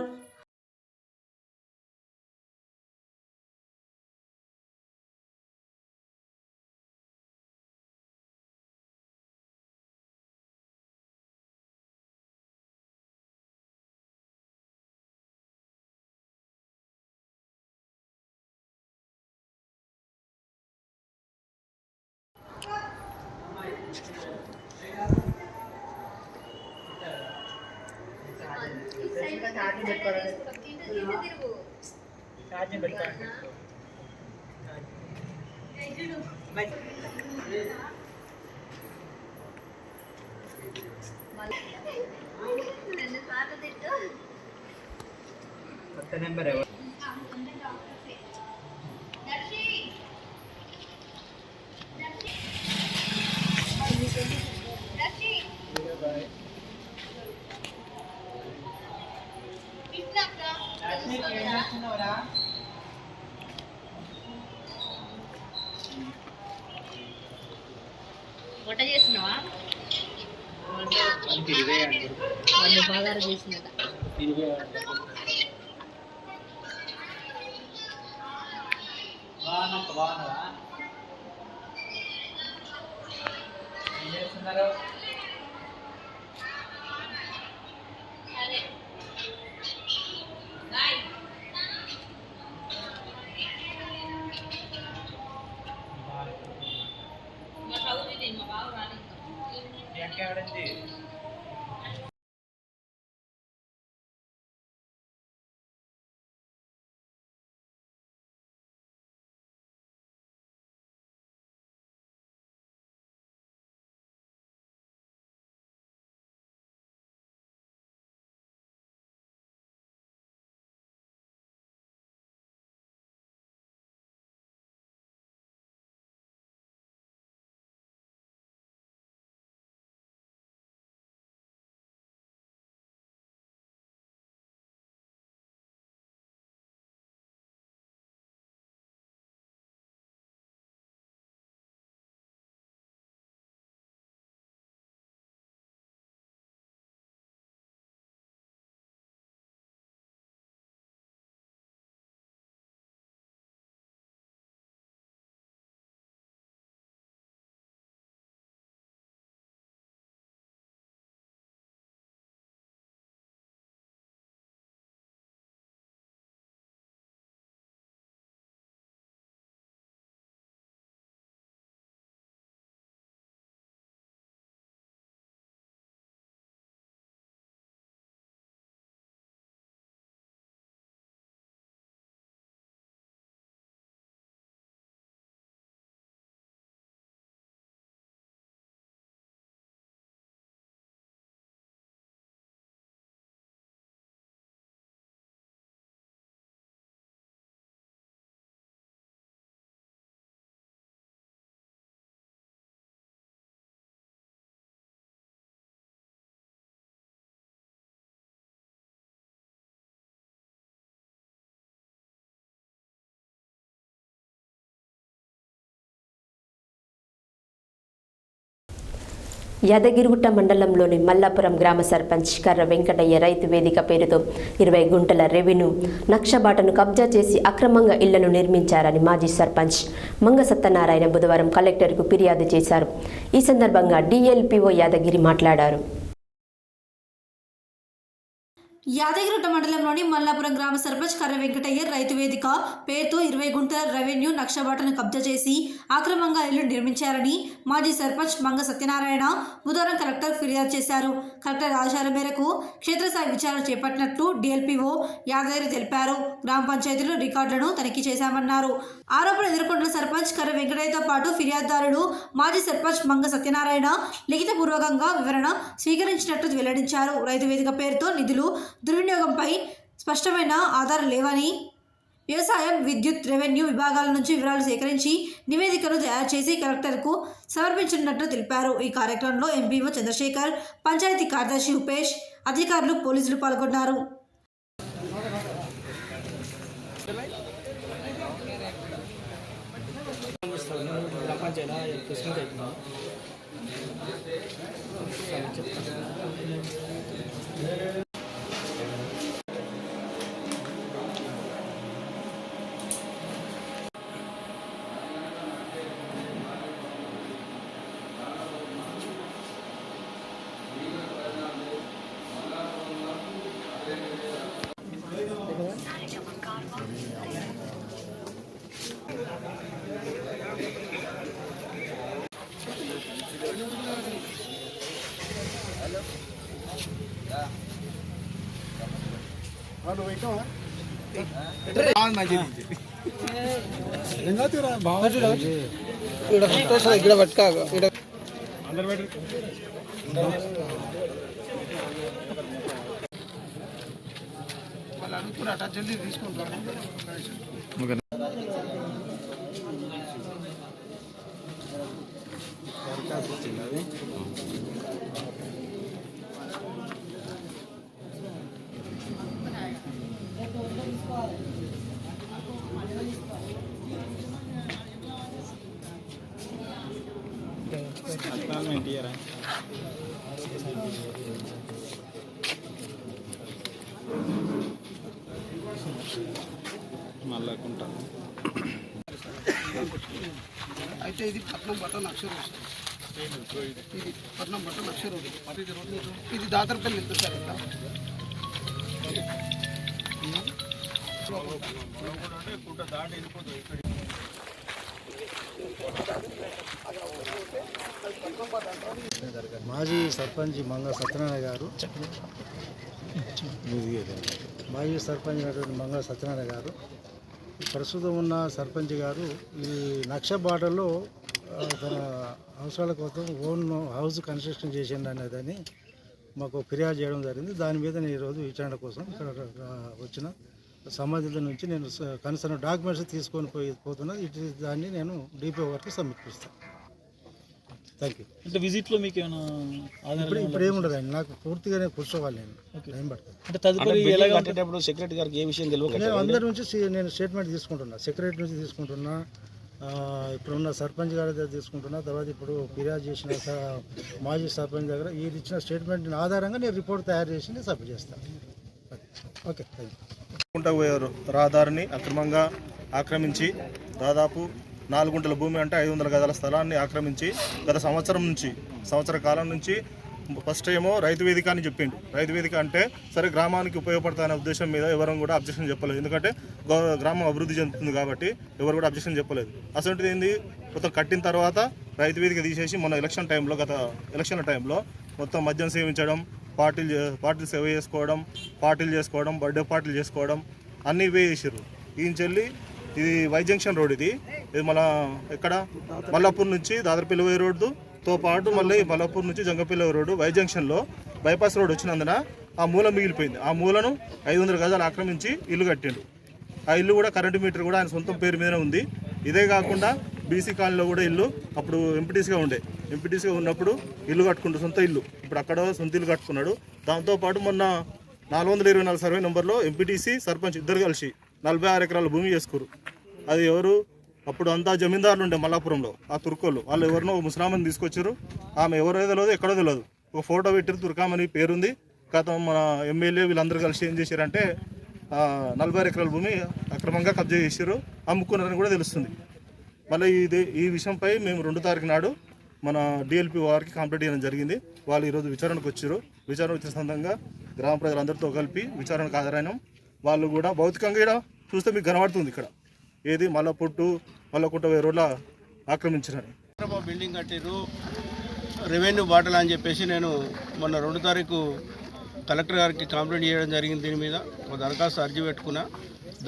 యాదగిరిగుట్ట మండలంలోని మల్లాపురం గ్రామ సర్పంచ్ కర్ర వెంకటయ్య రైతు వేదిక పేరుతో 20 గుంటల revenue నక్షబాటను కబ్జా చేసి అక్రమంగా ఇళ్లను నిర్మించారని మాజీ సర్పంచ్ మంగ సత్యనారాయణ బుధవారం కలెక్టర్కు ఫిర్యాదు చేశారు. ఈ సందర్భంగా డిఎల్పిఓ యాదగిరి మాట్లాడారు. యాదగిరిగుట్ట మండలంలోని మల్లాపురం గ్రామ సర్పంచ్ కర్ర వెంకటయ్య రైతు వేదిక పేరుతో 20 గుంటల రెవెన్యూ నక్షబాటను కబ్జా చేసి అక్రమంగా ఇల్లు నిర్మించారని మాజీ సర్పంచ్ మంగ సత్యనారాయణ బుధవారం కలెక్టర్ ఫిర్యాదు చేశారు. కలెక్టర్ ఆదేశాల మేరకు క్షేత్రస్థాయి విచారణ చేపట్టినట్లు డిఎల్పిఓ యాదగిరి తెలిపారు. గ్రామ పంచాయతీలు రికార్డులను తనిఖీ చేశామన్నారు. ఆరోపణ ఎదుర్కొంటున్న సర్పంచ్ కర్ర వెంకటయ్యతో పాటు ఫిర్యాదుదారుడు మాజీ సర్పంచ్ మంగ సత్యనారాయణ లిఖితపూర్వకంగా వివరణ స్వీకరించినట్లు వెల్లడించారు. రైతు వేదిక పేరుతో నిధులు దుర్వినియోగంపై స్పష్టమైన ఆధారాలు లేవని, వ్యవసాయం, విద్యుత్, రెవెన్యూ విభాగాల నుంచి వివరాలు సేకరించి నివేదికను తయారు చేసి కలెక్టర్కు సమర్పించినట్లు తెలిపారు. ఈ కార్యక్రమంలో ఎంపీఓ చంద్రశేఖర్, పంచాయతీ కార్యదర్శి ఉపేష్, అధికారులు, పోలీసులు పాల్గొన్నారు. జల్దీ తీసుకుంటాం. ఎన్టీఆర్ అయితే ఇది పట్నం బట్టన్ అక్షర ఇది పట్నం బట్టన్ అక్షర ఇది దాతరపల్లి ఎంత సార్ ఎంత మాజీ సర్పంచ్ మంగ సత్యనారాయణ గారు మాజీ సర్పంచ్ అయినటువంటి మంగ సత్యనారాయణ గారు ప్రస్తుతం ఉన్న సర్పంచ్ గారు ఈ నక్షబాటలో తన అవసరాల కోసం ఓన్ హౌస్ కన్స్ట్రక్షన్ చేసిండు అనేదని మాకు ఫిర్యాదు చేయడం జరిగింది. దాని మీద నేను ఈరోజు విచారణ కోసం ఇక్కడ వచ్చిన సంబంధిత నుంచి నేను కన్సర్న్ డాక్యుమెంట్స్ తీసుకొని పోతున్నా. దాన్ని నేను డిపిఓ గారికి సమర్పిస్తాను. Thank you. అంటే విజిట్లో మీకు ఏమైనా ఇప్పుడు ఏముండదండి, నాకు పూర్తిగానే కూర్చోవాలి, నేను టైం పడుతుంది. అంటే తదుపరి కట్టేటప్పుడు సెక్రటరీ గారికి ఏ విషయం తెలియదు. నేను అందరి నుంచి నేను స్టేట్మెంట్ తీసుకుంటున్నా, సెక్రటరీ నుంచి తీసుకుంటున్నా, ఇప్పుడున్న సర్పంచ్ గారి దగ్గర తీసుకుంటున్నా, తర్వాత ఇప్పుడు ఫిర్యాదు చేసిన మాజీ సర్పంచ్ దగ్గర ఈ ఇచ్చిన స్టేట్మెంట్ ఆధారంగా నేను రిపోర్ట్ తయారు చేసి నేను సబ్మిట్ చేస్తాను. Okay, thank you. రహదారిని అక్రమంగా ఆక్రమించి దాదాపు 4 గుంటల భూమి అంటే 500 గజాల స్థలాన్ని ఆక్రమించి గత సంవత్సర కాలం నుంచి ఫస్ట్ ఏమో రైతు వేదిక అని చెప్పిండు. రైతు వేదిక అంటే సరే గ్రామానికి ఉపయోగపడతానే ఉద్దేశం మీద ఎవరు కూడా అబ్జెక్షన్ చెప్పలేదు. ఎందుకంటే గ్రామం అభివృద్ధి చెందుతుంది కాబట్టి ఎవరు కూడా అబ్జెక్షన్ చెప్పలేదు. అసలు ఏంది, మొత్తం కట్టిన తర్వాత రైతు వేదిక తీసేసి మొన్న గత ఎలక్షన్ల టైంలో మొత్తం మద్యం సేవించడం, పార్టీలు సేవ చేసుకోవడం, బర్త్డే పార్టీలు చేసుకోవడం అన్నీ ఇవే చేసారు. ఈయన చెల్లి ఇది వై జంక్షన్ రోడ్, ఇది మన ఎక్కడ మల్లాపూర్ నుంచి దాదరపల్లి పోయే రోడ్డుతో పాటు మళ్ళీ మల్లాపూర్ నుంచి జంగపల్లి రోడ్డు వై జంక్షన్లో బైపాస్ రోడ్ వచ్చినందున ఆ మూల మిగిలిపోయింది. ఆ మూలను 500 గజాలు ఆక్రమించి ఇల్లు కట్టిండు. ఆ ఇల్లు కూడా కరెంటు మీటర్ కూడా ఆయన సొంతం పేరు మీదనే ఉంది. ఇదే కాకుండా బీసీ కాలనీలో కూడా ఇల్లు అప్పుడు ఎంపీటీసీగా ఉన్నప్పుడు ఇల్లు కట్టుకుంటూ సొంత ఇల్లు, ఇప్పుడు అక్కడ సొంత ఇల్లు కట్టుకున్నాడు. దాంతోపాటు మొన్న 424 సర్వే నెంబర్లో ఎంపీటీసీ సర్పంచ్ ఇద్దరు కలిసి 46 ఎకరాల భూమి చేసుకురు. అది ఎవరు, అప్పుడు అంతా జమీందారులు ఉండే మల్లాపురంలో, ఆ తుర్కోళ్ళు వాళ్ళు ఎవరినో ముస్లామని తీసుకొచ్చారు. ఆమె ఎవరో తెలియదు, ఎక్కడో తెలియదు. ఒక ఫోటో పెట్టారు, తుర్కామని పేరుంది. గత మన ఎమ్మెల్యే వీళ్ళందరూ కలిసి ఏం చేశారంటే 46 ఎకరాల భూమి అక్రమంగా కబ్జా చేశారు, అమ్ముకున్నారని కూడా తెలుస్తుంది. మళ్ళీ ఈ విషయంపై మేము 2వ తారీఖు నాడు మన డిఎల్పి వారికి కంప్లైంట్ చేయడం జరిగింది. వాళ్ళు ఈరోజు విచారణకు వచ్చారు. విచారణ వచ్చిన సందర్భంగా గ్రామ ప్రజలందరితో కలిపి విచారణకు హాజరైనాం. వాళ్ళు కూడా భౌతికంగా ఇక్కడ చూస్తే మీకు కనబడుతుంది, ఇక్కడ ఏది మల్లకుంట 1000 రోడ్ల ఆక్రమించినని బిల్డింగ్ కట్టిరు, రెవెన్యూ బాటలు అని చెప్పేసి నేను మొన్న 2వ తారీఖు కలెక్టర్ గారికి కంప్లైంట్ చేయడం జరిగింది. దీని మీద ఒక దరఖాస్తు అర్జీ పెట్టుకున్నా.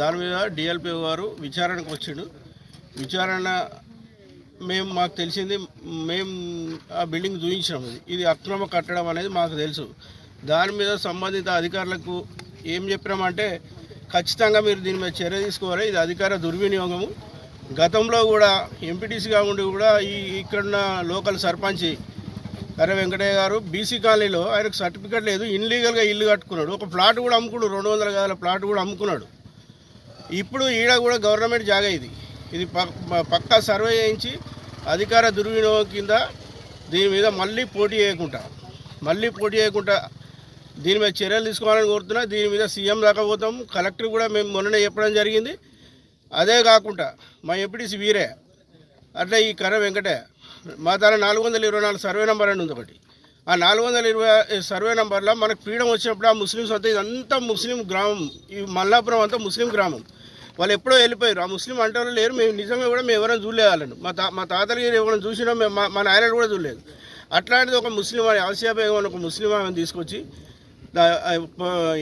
దాని మీద డిఎల్పి గారు విచారణకు వచ్చిండు. విచారణ మాకు తెలిసింది, మేము ఆ బిల్డింగ్ చూపించినాం. ఇది అక్రమ కట్టడం అనేది మాకు తెలుసు. దాని మీద సంబంధిత అధికారులకు ఏం చెప్పినామంటే ఖచ్చితంగా మీరు దీని మీద చర్య తీసుకోవాలి, ఇది అధికార దుర్వినియోగము. గతంలో కూడా ఎంపీటీసీగా ఉండి కూడా ఇక్కడున్న లోకల్ సర్పంచ్ కర్ర వెంకటయ్య గారు బీసీ కాలనీలో ఆయనకు సర్టిఫికేట్ లేదు, ఇన్లీగల్గా ఇల్లు కట్టుకున్నాడు. ఒక ప్లాట్ కూడా అమ్ముకున్నాడు, 200 గజాల ప్లాట్ కూడా అమ్ముకున్నాడు. ఇప్పుడు ఈడ కూడా గవర్నమెంట్ జాగా ఇది పక్కా సర్వే చేయించి అధికార దుర్వినియోగం కింద దీని మీద మళ్ళీ పోటీ చేయకుండా దీని మీద చర్యలు తీసుకోవాలని కోరుతున్నా. దీని మీద సీఎం దాకా పోతాం, కలెక్టర్ కూడా మేము మొన్ననే చెప్పడం జరిగింది. అదే కాకుండా మా ఎంపీటీసీ వీరే అట్లా ఈ కర్ర వెంకటయ్య మా తన 424 సర్వే నెంబర్ అని ఉంది ఒకటి. ఆ 420 సర్వే నెంబర్లో మనకు ఫ్రీడమ్ వచ్చినప్పుడు ఆ ముస్లిమ్స్ అంతా ఇదంతా ముస్లిం గ్రామం, ఈ మల్లాపురం అంతా ముస్లిం గ్రామం. వాళ్ళు ఎప్పుడో వెళ్ళిపోయారు. ఆ ముస్లిం అంటే వాళ్ళు లేరు. మేము నిజంగా కూడా మేము ఎవరైనా చూడలేదు వాళ్ళను. మా తాతలు ఎవరైనా చూసినా మేము మా నాయనలు కూడా చూడలేదు. అట్లాంటిది ఒక ముస్లిం ఆసియా బేగం ఒక ముస్లిం ఆమెను తీసుకొచ్చి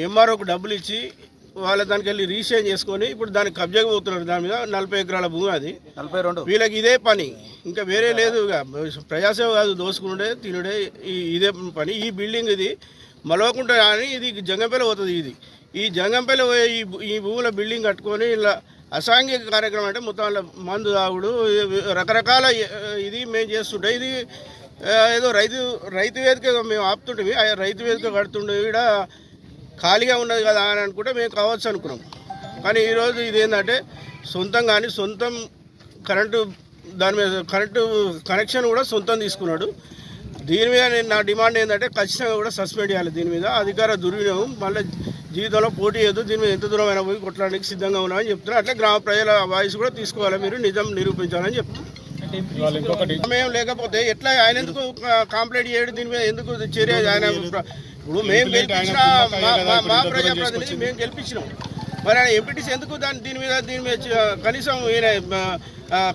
ఎంఆర్ఓకి డబ్బులు ఇచ్చి వాళ్ళ దానికి వెళ్ళి రిజిస్ట్రేషన్ చేసుకొని ఇప్పుడు దానికి కబ్జాగా పోతున్నారు. దాని మీద 40 ఎకరాల భూమి, అది 42. వీళ్ళకి ఇదే పని, ఇంకా వేరే లేదు. ప్రజాసేవ కాదు, దోసుకునుడే తినుడే ఇదే పని. ఈ బిల్డింగ్ ఇది మలవకుంట అని ఇది జంగంపల్లి పోతుంది. ఈ జంగంపల్లి ఈ భూముల బిల్డింగ్ కట్టుకొని ఇలా అసాంఘిక కార్యక్రమం అంటే మొత్తం మందు తాగుడు రకరకాల ఇది మేము చేస్తుంటే, ఇది ఏదో రైతు వేదిక మేము ఆపుతుంటే ఆ రైతు వేదిక కడుతుండే ఇక్కడ ఖాళీగా ఉన్నది కదా అని అనుకుంటే మేము కావచ్చు అనుకున్నాం. కానీ ఈరోజు ఇదేంటంటే సొంతం కరెంటు దాని మీద కరెంటు కనెక్షన్ కూడా సొంతం తీసుకున్నాడు. దీని మీద నా డిమాండ్ ఏంటంటే ఖచ్చితంగా కూడా సస్పెండ్ చేయాలి. దీని మీద అధికార దుర్వినియోగం, మళ్ళీ జీవితంలో పోటీ చేయొద్దు, దీని మీద ఎంత దూరమైనా పోయి కొట్టడానికి సిద్ధంగా ఉన్నామని చెప్తున్నారు. అట్లే గ్రామ ప్రజల వాయిస్ కూడా తీసుకోవాలి, మీరు నిజం నిరూపించాలని చెప్తున్నారు. సమయం లేకపోతే ఎట్లా ఆయన ఎందుకు కంప్లైంట్ చేయడం, దీని మీద ఎందుకు చర్య? ఆయన ఇప్పుడు మేము గెలిపించిన మా ప్రజాప్రతినిధి మేము గెలిపించినాం, మరి ఆయన ఎంపీటీసీ ఎందుకు దీని మీద కనీసం ఈయన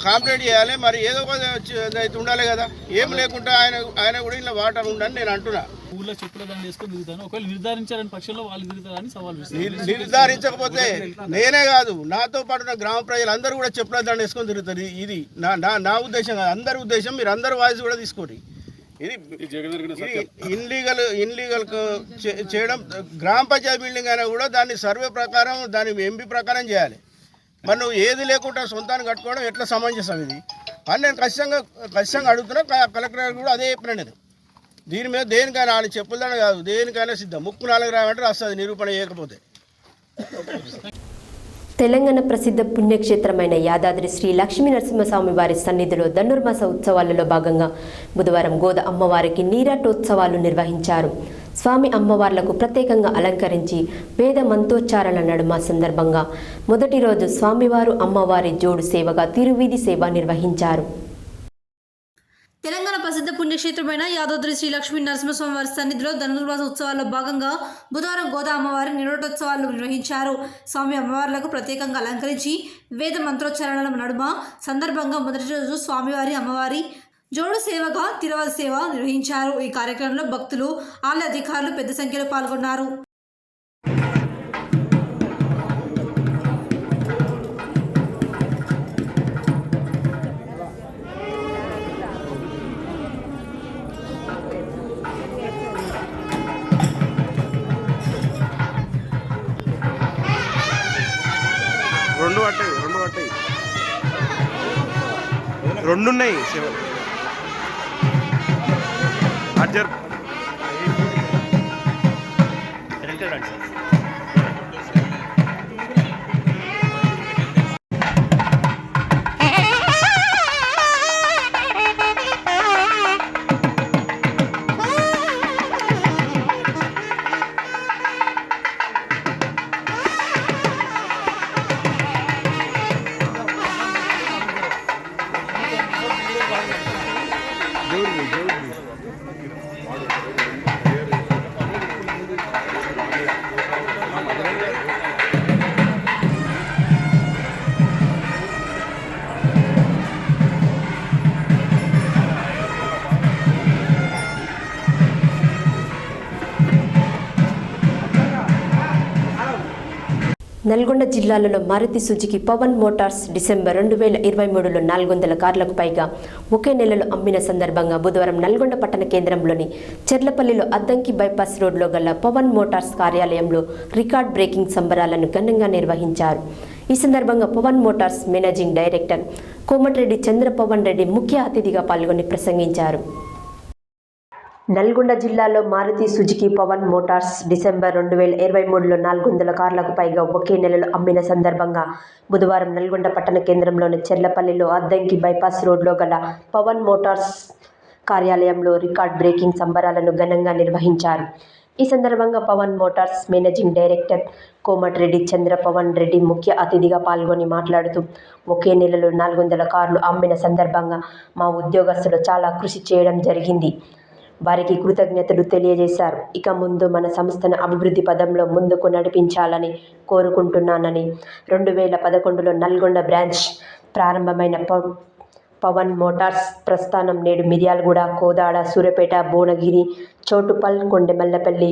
కంప్లైంట్ చేయాలి, మరి ఏదో అయితే ఉండాలి కదా. ఏం లేకుండా ఆయన కూడా ఇలా వాటర్ ఉండని నేను అంటున్నా. ఊళ్ళో చెప్పుల దండ వేసుకొని తిరుగుతాను, ఒకవేళ నిర్ధారించాలని పక్షంలో వాళ్ళు తిరుగుతారని సవాల్ విసురుతారు. నిర్ధారించకపోతే నేనే కాదు, నాతో పాటు నా గ్రామ ప్రజలందరూ కూడా చెప్పుల దండ వేసుకొని తిరుగుతారు. ఇది నా ఉద్దేశం కాదు, అందరి ఉద్దేశం. మీరు అందరు వాయిస్ కూడా తీసుకోండి. ఇది ఇన్లీగల్ చేయడం, గ్రామ పంచాయతీ బిల్డింగ్ అయినా కూడా దాన్ని సర్వే ప్రకారం, దాని ఎంపీ ప్రకారం చేయాలి. మరి నువ్వు ఏది లేకుండా సొంతాన్ని కట్టుకోవడం ఎట్లా సమంజసం ఇది అని నేను ఖచ్చితంగా అడుగుతున్నా. కలెక్టర్ గారు కూడా అదే చెప్పిన. నేను దీని మీద దేనికైనా ఆయన చెప్పులదానే కాదు, దేనికైనా సిద్ధం. ముక్కు 4 రావంటే వస్తుంది నిరూపణ చేయకపోతే. తెలంగాణ ప్రసిద్ధ పుణ్యక్షేత్రమైన యాదాద్రి శ్రీ లక్ష్మీ నరసింహస్వామి వారి సన్నిధిలో ధనుర్మాస ఉత్సవాలలో భాగంగా బుధవారం గోద అమ్మవారికి నీరాటోత్సవాలు నిర్వహించారు. స్వామి అమ్మవార్లకు ప్రత్యేకంగా అలంకరించి వేద మంత్రోచ్చారణ నడుమ సందర్భంగా మొదటి రోజు స్వామివారు అమ్మవారి జోడు సేవగా తిరువీధి సేవ నిర్వహించారు. తెలంగాణ ప్రసిద్ధ పుణ్యక్షేత్రమైన యాదాద్రి శ్రీ లక్ష్మీ నరసింహస్వామి వారి సన్నిధిలో ధనుర్మాస ఉత్సవాల్లో భాగంగా బుధవారం గోదా అమ్మవారి నిరోటోత్సవాలు నిర్వహించారు. స్వామి అమ్మవార్లకు ప్రత్యేకంగా అలంకరించి వేద మంత్రోచ్చారణల నడుమ సందర్భంగా మొదటి రోజు స్వామివారి అమ్మవారి జోడు సేవగా తిరువీధి సేవ నిర్వహించారు. ఈ కార్యక్రమంలో భక్తులు, ఆలయ అధికారులు పెద్ద సంఖ్యలో పాల్గొన్నారు. రెండు ఉన్నాయి సేవలు. అర్జర్ నల్గొండ జిల్లాలో Maruti Suzuki Pavan motors December 2023లో 400 కార్లకు పైగా ఒకే నెలలో అమ్మిన సందర్భంగా బుధవారం నల్గొండ పట్టణ కేంద్రంలోని చెర్లపల్లిలో అద్దంకి బైపాస్ రోడ్లో గల పవన్ మోటార్స్ కార్యాలయంలో రికార్డ్ బ్రేకింగ్ సంబరాలను ఘనంగా నిర్వహించారు. ఈ సందర్భంగా Pavan motors managing director Komatireddy Chandrapavan Reddy ముఖ్య అతిథిగా పాల్గొని ప్రసంగించారు. నల్గొండ జిల్లాలో Maruti Suzuki Pavan motors December 2023లో 400 కార్లకు పైగా ఒకే నెలలో అమ్మిన సందర్భంగా బుధవారం నల్గొండ పట్టణ కేంద్రంలోని చెర్లపల్లిలో అద్దంకి బైపాస్ రోడ్లో గల పవన్ మోటార్స్ కార్యాలయంలో రికార్డ్ బ్రేకింగ్ సంబరాలను ఘనంగా నిర్వహించారు. ఈ సందర్భంగా Pavan motors managing director Komatireddy Chandrapavan Reddy ముఖ్య అతిథిగా పాల్గొని మాట్లాడుతూ ఒకే నెలలో 400 కార్లు అమ్మిన సందర్భంగా మా ఉద్యోగస్తులు చాలా కృషి చేయడం జరిగింది. వారికి కృతజ్ఞతలు తెలియజేశారు. ఇక ముందు మన సంస్థను అభివృద్ధి పదంలో ముందుకు నడిపించాలని కోరుకుంటున్నానని 2011లో నల్గొండ బ్రాంచ్ ప్రారంభమైన పవన్ మోటార్స్ ప్రస్థానం నేడు మిర్యాలగూడ, కోదాడ, సూర్యాపేట, భువనగిరి, చోటుపల్, కొండెమల్లపల్లి,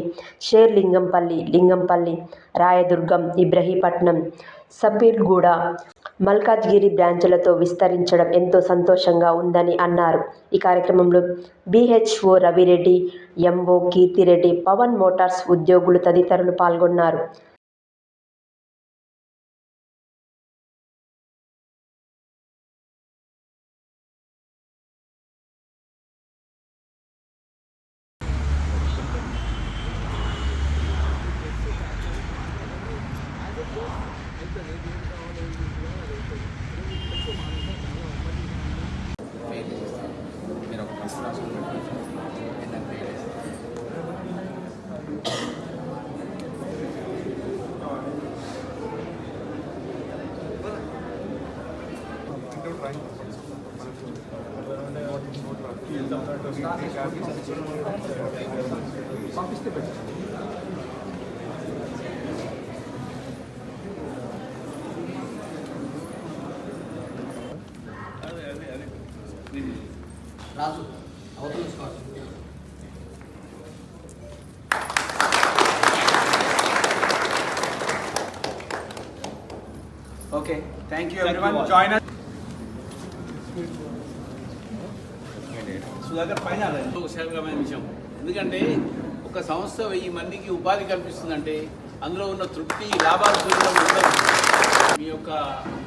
లింగంపల్లి, రాయదుర్గం, ఇబ్రహీపట్నం, సపీర్గూడ, మల్కాజ్గిరి బ్రాంచులతో విస్తరించడం ఎంతో సంతోషంగా ఉందని అన్నారు. ఈ కార్యక్రమంలో BHO Ravireddy, MO Keerthireddy, Pavan motors ఉద్యోగులు తదితరులు పాల్గొన్నారు. Okay, thank you everyone. Join us. Sudhakar పైన ఉత్సాహకరమైన విషయం. ఎందుకంటే ఒక సంస్థ 1000 మందికి ఉపాధి కల్పిస్తుందంటే అందులో ఉన్న తృప్తి లాభాలు చూడడం ఉండదు. మీ యొక్క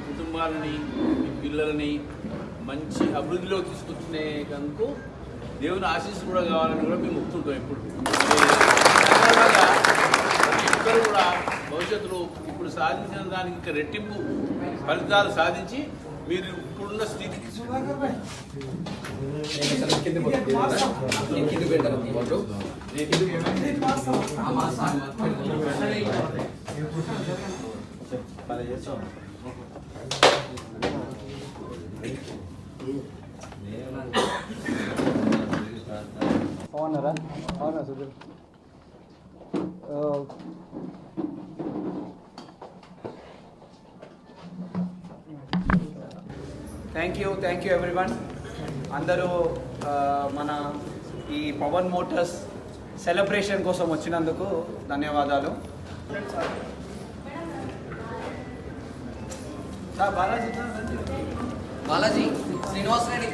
కుటుంబాలని, మీ పిల్లలని మంచి అభివృద్ధిలో తీసుకొచ్చినందుకు దేవుని ఆశీస్సు కూడా కావాలని కూడా మేము ఒప్పుకుంటాం ఎప్పుడు. ఒక్కరు కూడా భవిష్యత్తులో ఇప్పుడు సాధించిన దానికి ఇంకా రెట్టింపు ఫలితాలు సాధించి మీరు ఇప్పుడున్న స్థితికి అవునరా అవునా సుధీర్ థ్యాంక్ యూ ఎవ్రీవన్. అందరూ మన ఈ పవన్ మోటార్స్ సెలబ్రేషన్ కోసం వచ్చినందుకు ధన్యవాదాలు. Sir Balaji Srinivas Reddy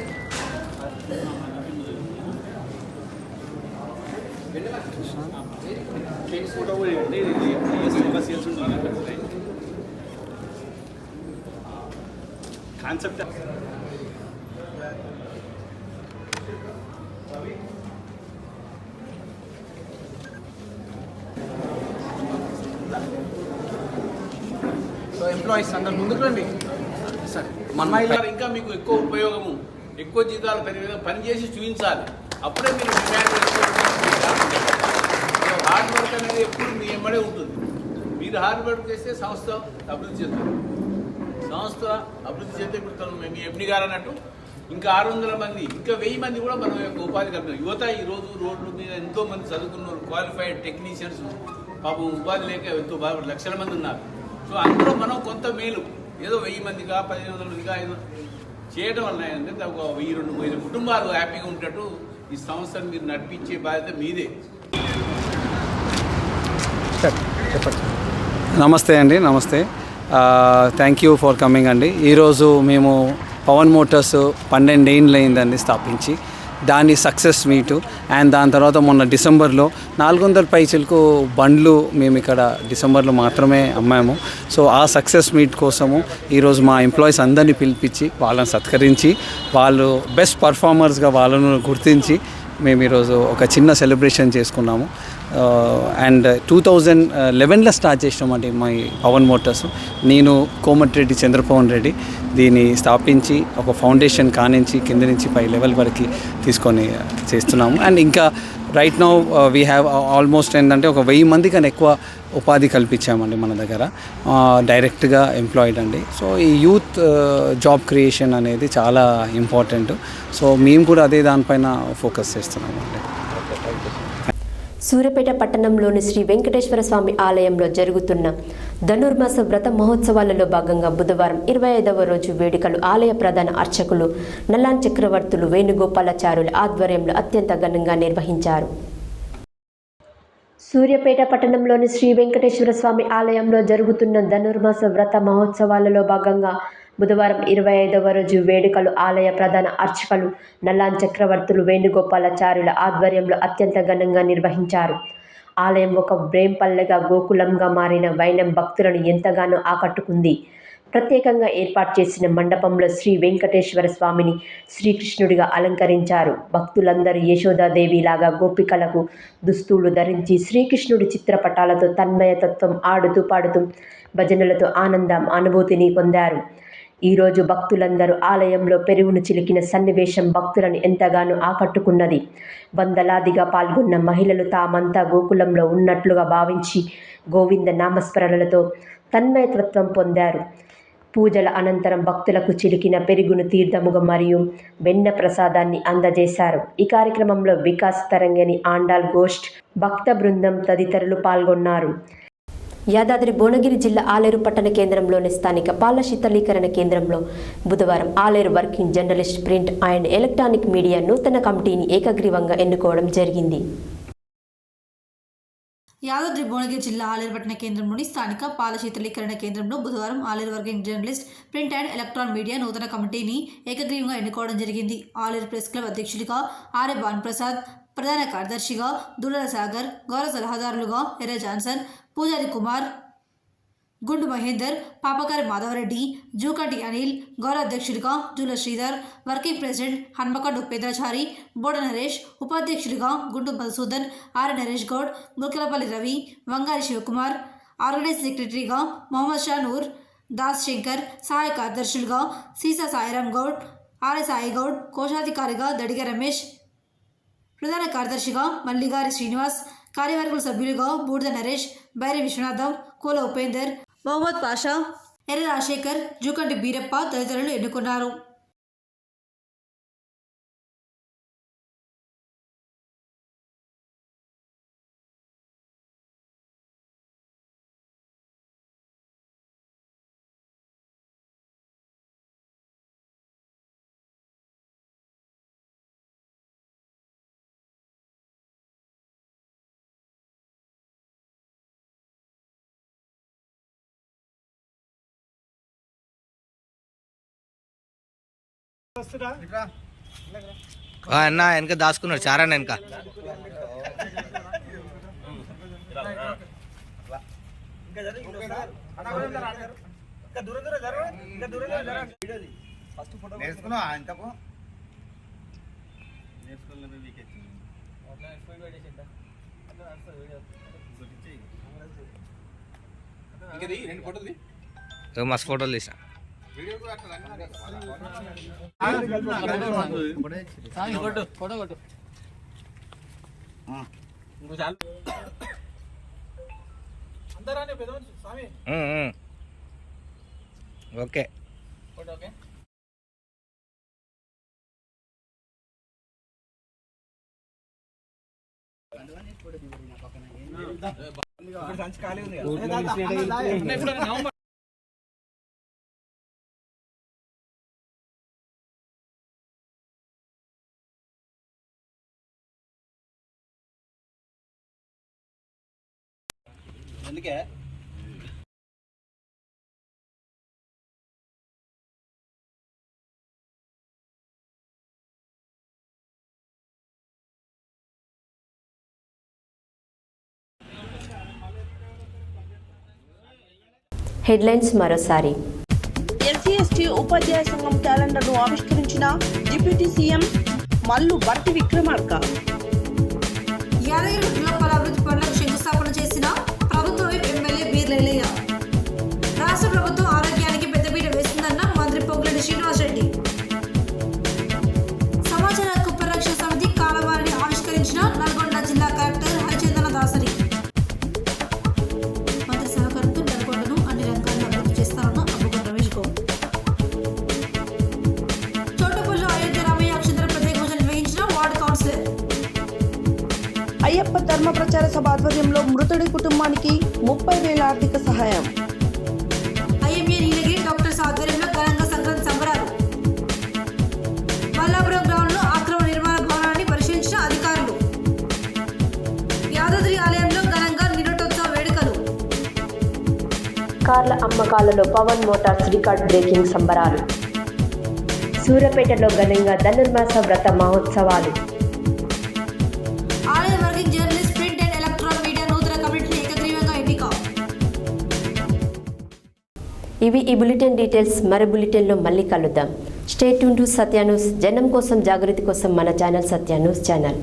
concept so employees అందరు ముందుకు రండి సార్. ఇంకా మీకు ఎక్కువ ఉపయోగము, ఎక్కువ జీతాలు పెరిగే పని చేసి చూపించాలి. అప్పుడే మీరు డిమాండ్ హార్డ్ వర్క్ అనేది ఎప్పుడు మీ ఎమ్మడే ఉంటుంది. మీరు హార్డ్ వర్క్ చేస్తే సంస్థ అభివృద్ధి చెందుతుంది. సంస్థ అభివృద్ధి చేస్తే ఇప్పుడు మీ ఎండి గారు అన్నట్టు ఇంకా 600 మంది, ఇంకా 1000 మంది కూడా మన యొక్క ఉపాధి కల్పిస్తారు. యువత ఈరోజు రోడ్ల మీద ఎంతో మంది చదువుకున్న క్వాలిఫైడ్ టెక్నీషియన్స్ పాపం ఉపాధి లేక ఎంతో బాగా లక్షల మంది ఉన్నారు. సో అందులో మనం కొంత మేలు ఏదో 1000 మందిగా 1500 మందిగా చేయడం వల్ల ఏంటంటే ఒక 1000-2000 కుటుంబాలు హ్యాపీగా ఉండేటట్టు ఈ సంస్థను మీరు నడిపించే బాధ్యత మీదే. నమస్తే అండి. నమస్తే. థ్యాంక్ యూ ఫర్ కమింగ్ అండి. ఈరోజు మేము పవన్ మోటార్స్ 12 ఏళ్ళు అయిందండి స్థాపించి. దాని సక్సెస్ మీటు అండ్ దాని తర్వాత మొన్న డిసెంబర్లో 400 పైచలకు బండ్లు మేము ఇక్కడ డిసెంబర్లో మాత్రమే అమ్మాము. సో ఆ సక్సెస్ మీట్ కోసము ఈరోజు మా ఎంప్లాయీస్ అందరినీ పిలిపించి వాళ్ళని సత్కరించి వాళ్ళు బెస్ట్ పర్ఫార్మర్స్గా వాళ్ళను గుర్తించి మేము ఈరోజు ఒక చిన్న సెలబ్రేషన్ చేసుకున్నాము. అండ్ 2011లో స్టార్ట్ చేసినామండి మా పవన్ మోటార్స్. నేను కోమటిరెడ్డి చంద్రపవన్ రెడ్డి దీన్ని స్థాపించి ఒక ఫౌండేషన్ కానించి కింద నుంచి పై లెవెల్ వరకు తీసుకొని చేస్తున్నాము. అండ్ ఇంకా right now we have almost ఏంటంటే ఒక 1000 మంది కన్నా ఎక్కువ ఉపాధి కల్పించామండి మన దగ్గర డైరెక్ట్గా ఎంప్లాయిడ్ అండి. సో ఈ యూత్ జాబ్ క్రియేషన్ అనేది చాలా ఇంపార్టెంట్. సో మేము కూడా అదే దానిపైన ఫోకస్ చేస్తున్నామండి. సూర్యాపేట పట్టణంలోని శ్రీ వెంకటేశ్వర స్వామి ఆలయంలో జరుగుతున్న ధనుర్మాస వ్రత మహోత్సవాలలో భాగంగా బుధవారం 25వ రోజు వేడుకలు ఆలయ ప్రధాన అర్చకులు నల్లాన్ చక్రవర్తులు వేణుగోపాలాచార్యుల ఆధ్వర్యంలో అత్యంత ఘనంగా నిర్వహించారు. సూర్యాపేట పట్టణంలోని శ్రీ వెంకటేశ్వర స్వామి ఆలయంలో జరుగుతున్న ధనుర్మాస వ్రత మహోత్సవాలలో భాగంగా బుధవారం 25వ రోజు వేడుకలు ఆలయ ప్రధాన అర్చకులు నల్లాన్ చక్రవర్తులు వేణుగోపాలాచార్యుల ఆధ్వర్యంలో అత్యంత ఘనంగా నిర్వహించారు. ఆలయం ఒక బ్రేంపల్లెగా గోకులంగా మారిన వైనం భక్తులను ఎంతగానో ఆకట్టుకుంది. ప్రత్యేకంగా ఏర్పాటు చేసిన మండపంలో శ్రీ వెంకటేశ్వర స్వామిని శ్రీకృష్ణుడిగా అలంకరించారు. భక్తులందరూ యశోదాదేవిలాగా గోపికలకు దుస్తులు ధరించి శ్రీకృష్ణుడి చిత్రపటాలతో తన్మయతత్వం ఆడుతూ పాడుతూ భజనలతో ఆనందం అనుభూతిని పొందారు. ఈరోజు భక్తులందరూ ఆలయంలో పెరుగును చిలికిన సన్నివేశం భక్తులను ఎంతగానో ఆకట్టుకున్నది. వందలాదిగా పాల్గొన్న మహిళలు తామంతా గోకులంలో ఉన్నట్లుగా భావించి గోవింద నామస్మరణలతో తన్మయత్వం పొందారు. పూజల అనంతరం భక్తులకు చిలికిన పెరుగును తీర్థముగా మరియు వెన్న ప్రసాదాన్ని అందజేశారు. ఈ కార్యక్రమంలో వికాస్ తరంగిణి, ఆండాల్ గోష్ఠ్, భక్త బృందం తదితరులు పాల్గొన్నారు. యాదాద్రి భువనగిరి జిల్లా ఆలేరు పట్టణ కేంద్రంలోని స్థానిక పాల శీతలీకరణ కేంద్రంలో బుధవారం Aleru working journalist, print and electronic media నూతన కమిటీని ఏకగ్రీవంగా ఎన్నుకోవడం జరిగింది. యాదాద్రి భువనగిరి జిల్లా ఆలేరు పట్టణ కేంద్రంలోని స్థానిక పాల శీతలీకరణ కేంద్రంలో బుధవారం Aleru working journalist, print and electron media నూతన కమిటీని ఏకగ్రీవంగా ఎన్నుకోవడం జరిగింది. ఆలేరు ప్రెస్ క్లబ్ అధ్యక్షుడిగా ఆర్ఏ భానుప్రసాద్, ప్రధాన కార్యదర్శిగా దుల్లల సాగర్, గౌరవ సలహాదారులుగా ఎర్ర జాన్సన్, పూజారి కుమార్, గుండు మహేందర్, పాపకారి మాధవరెడ్డి, జూకంటి అనిల్, గౌరవ అధ్యక్షుడిగా జూల శ్రీధర్, వర్కింగ్ ప్రెసిడెంట్ హన్మకొండ ఉపేంద్రచారి, బోడ నరేష్, ఉపాధ్యక్షుడిగా గుండు మధుసూదన్, ఆర్ నరేష్ గౌడ్, ముల్కలపల్లి రవి, వంగారి శివకుమార్, ఆర్గనైజ్ సెక్రటరీగా మొహమ్మద్ షా నూర్, దాస్ శంకర్, సహాయ కార్యదర్శులుగా సీసా సాయిరామ్ గౌడ్, ఆర్ఏ సాయి గౌడ్, కోశాధికారిగా దడిగ రమేష్, ప్రధాన కార్యదర్శిగా మల్లిగారి శ్రీనివాస్, కార్యవర్గ సభ్యులుగా బూడిద నరేష్, బైరి విశ్వనాథం, కోల ఉపేందర్, మొహమ్మద్ పాషా, ఎర్ర రాజశేఖర్, జూకంటి బీరప్ప తదితరులు ఎన్నుకున్నారు. అన్న వెనక దాచుకున్నాడు చారా వెనక మస్తు ఫోటోలు తీసా. ఓకే అందుకే హెడ్లైన్స్ మరోసారి. ఎస్సీ ఎస్టీ ఉపాధ్యాయ సంఘం క్యాలెండర్ను ఆవిష్కరించిన డిప్యూటీ సీఎం మల్లు బట్టి విక్రమార్క. యాదగిరి గుట్టలపల్లి అభివృద్ధి పనులకు శంకుస్థాపన చేసిన ప్రభుత్వ ఎమ్మెల్యే బీర్లయ్య. రాష్ట్ర ప్రభుత్వం ఆరోగ్యానికి పెద్దపీట వేస్తుందన్న మంత్రి పొంగులేటి శ్రీనివాసరెడ్డి. సమాచార హక్కు పరిరక్షణ సమితి కాలవారిని ఆవిష్కరించిన నల్గొండ జిల్లా కలెక్టర్ హరిచందన దాసరి. మంత్రి సహకారంతో నల్గొండను అన్ని రంగాల్లో అభివృద్ధి చేస్తారన్న అబ్బుగం రమేష్ గౌడ్. చోటుపల్లి అయోధ్య రామయ్య అక్షంతర ప్రత్యేక పూజ నిర్వహించిన వార్డు కౌన్సిలర్. అయ్యప్ప ధర్మ ప్రచార సభ ఆధ్వర్యంలో మృతుడి కుటుంబానికి 30,000 ఆర్థిక సహాయం. ఐఎంఏ నీలగిరి డాక్టర్స్ ఆధ్వర్యంలో ఘనంగా సంక్రాంతి సంబరాలు. మల్లాపురం గ్రౌండ్లో ఆక్రమ నిర్మాణ భవనాన్ని పరిశీలించిన అధికారులు. యాదాద్రి ఆలయంలో ఘనంగా నిరోటోత్సవ వేడుకలు. కార్ల అమ్మకాలలో పవన్ మోటార్స్ రికార్డ్ బ్రేకింగ్ సంబరాలు. సూర్యాపేటలో ఘనంగా ధనుర్మాస వ్రత మహోత్సవాలు. ఆలయ working journalist, print and electron media నూతన కమిటీని ఏకగ్రీవంగా ఎన్నిక. ఇవి ఈ బులెటిన్ డీటెయిల్స్. మరో బులెటిన్లో మళ్ళీ కలుద్దాం. Stay tune to Satya news. జనం కోసం, జాగృతి కోసం మన ఛానల్ సత్య న్యూస్ ఛానల్.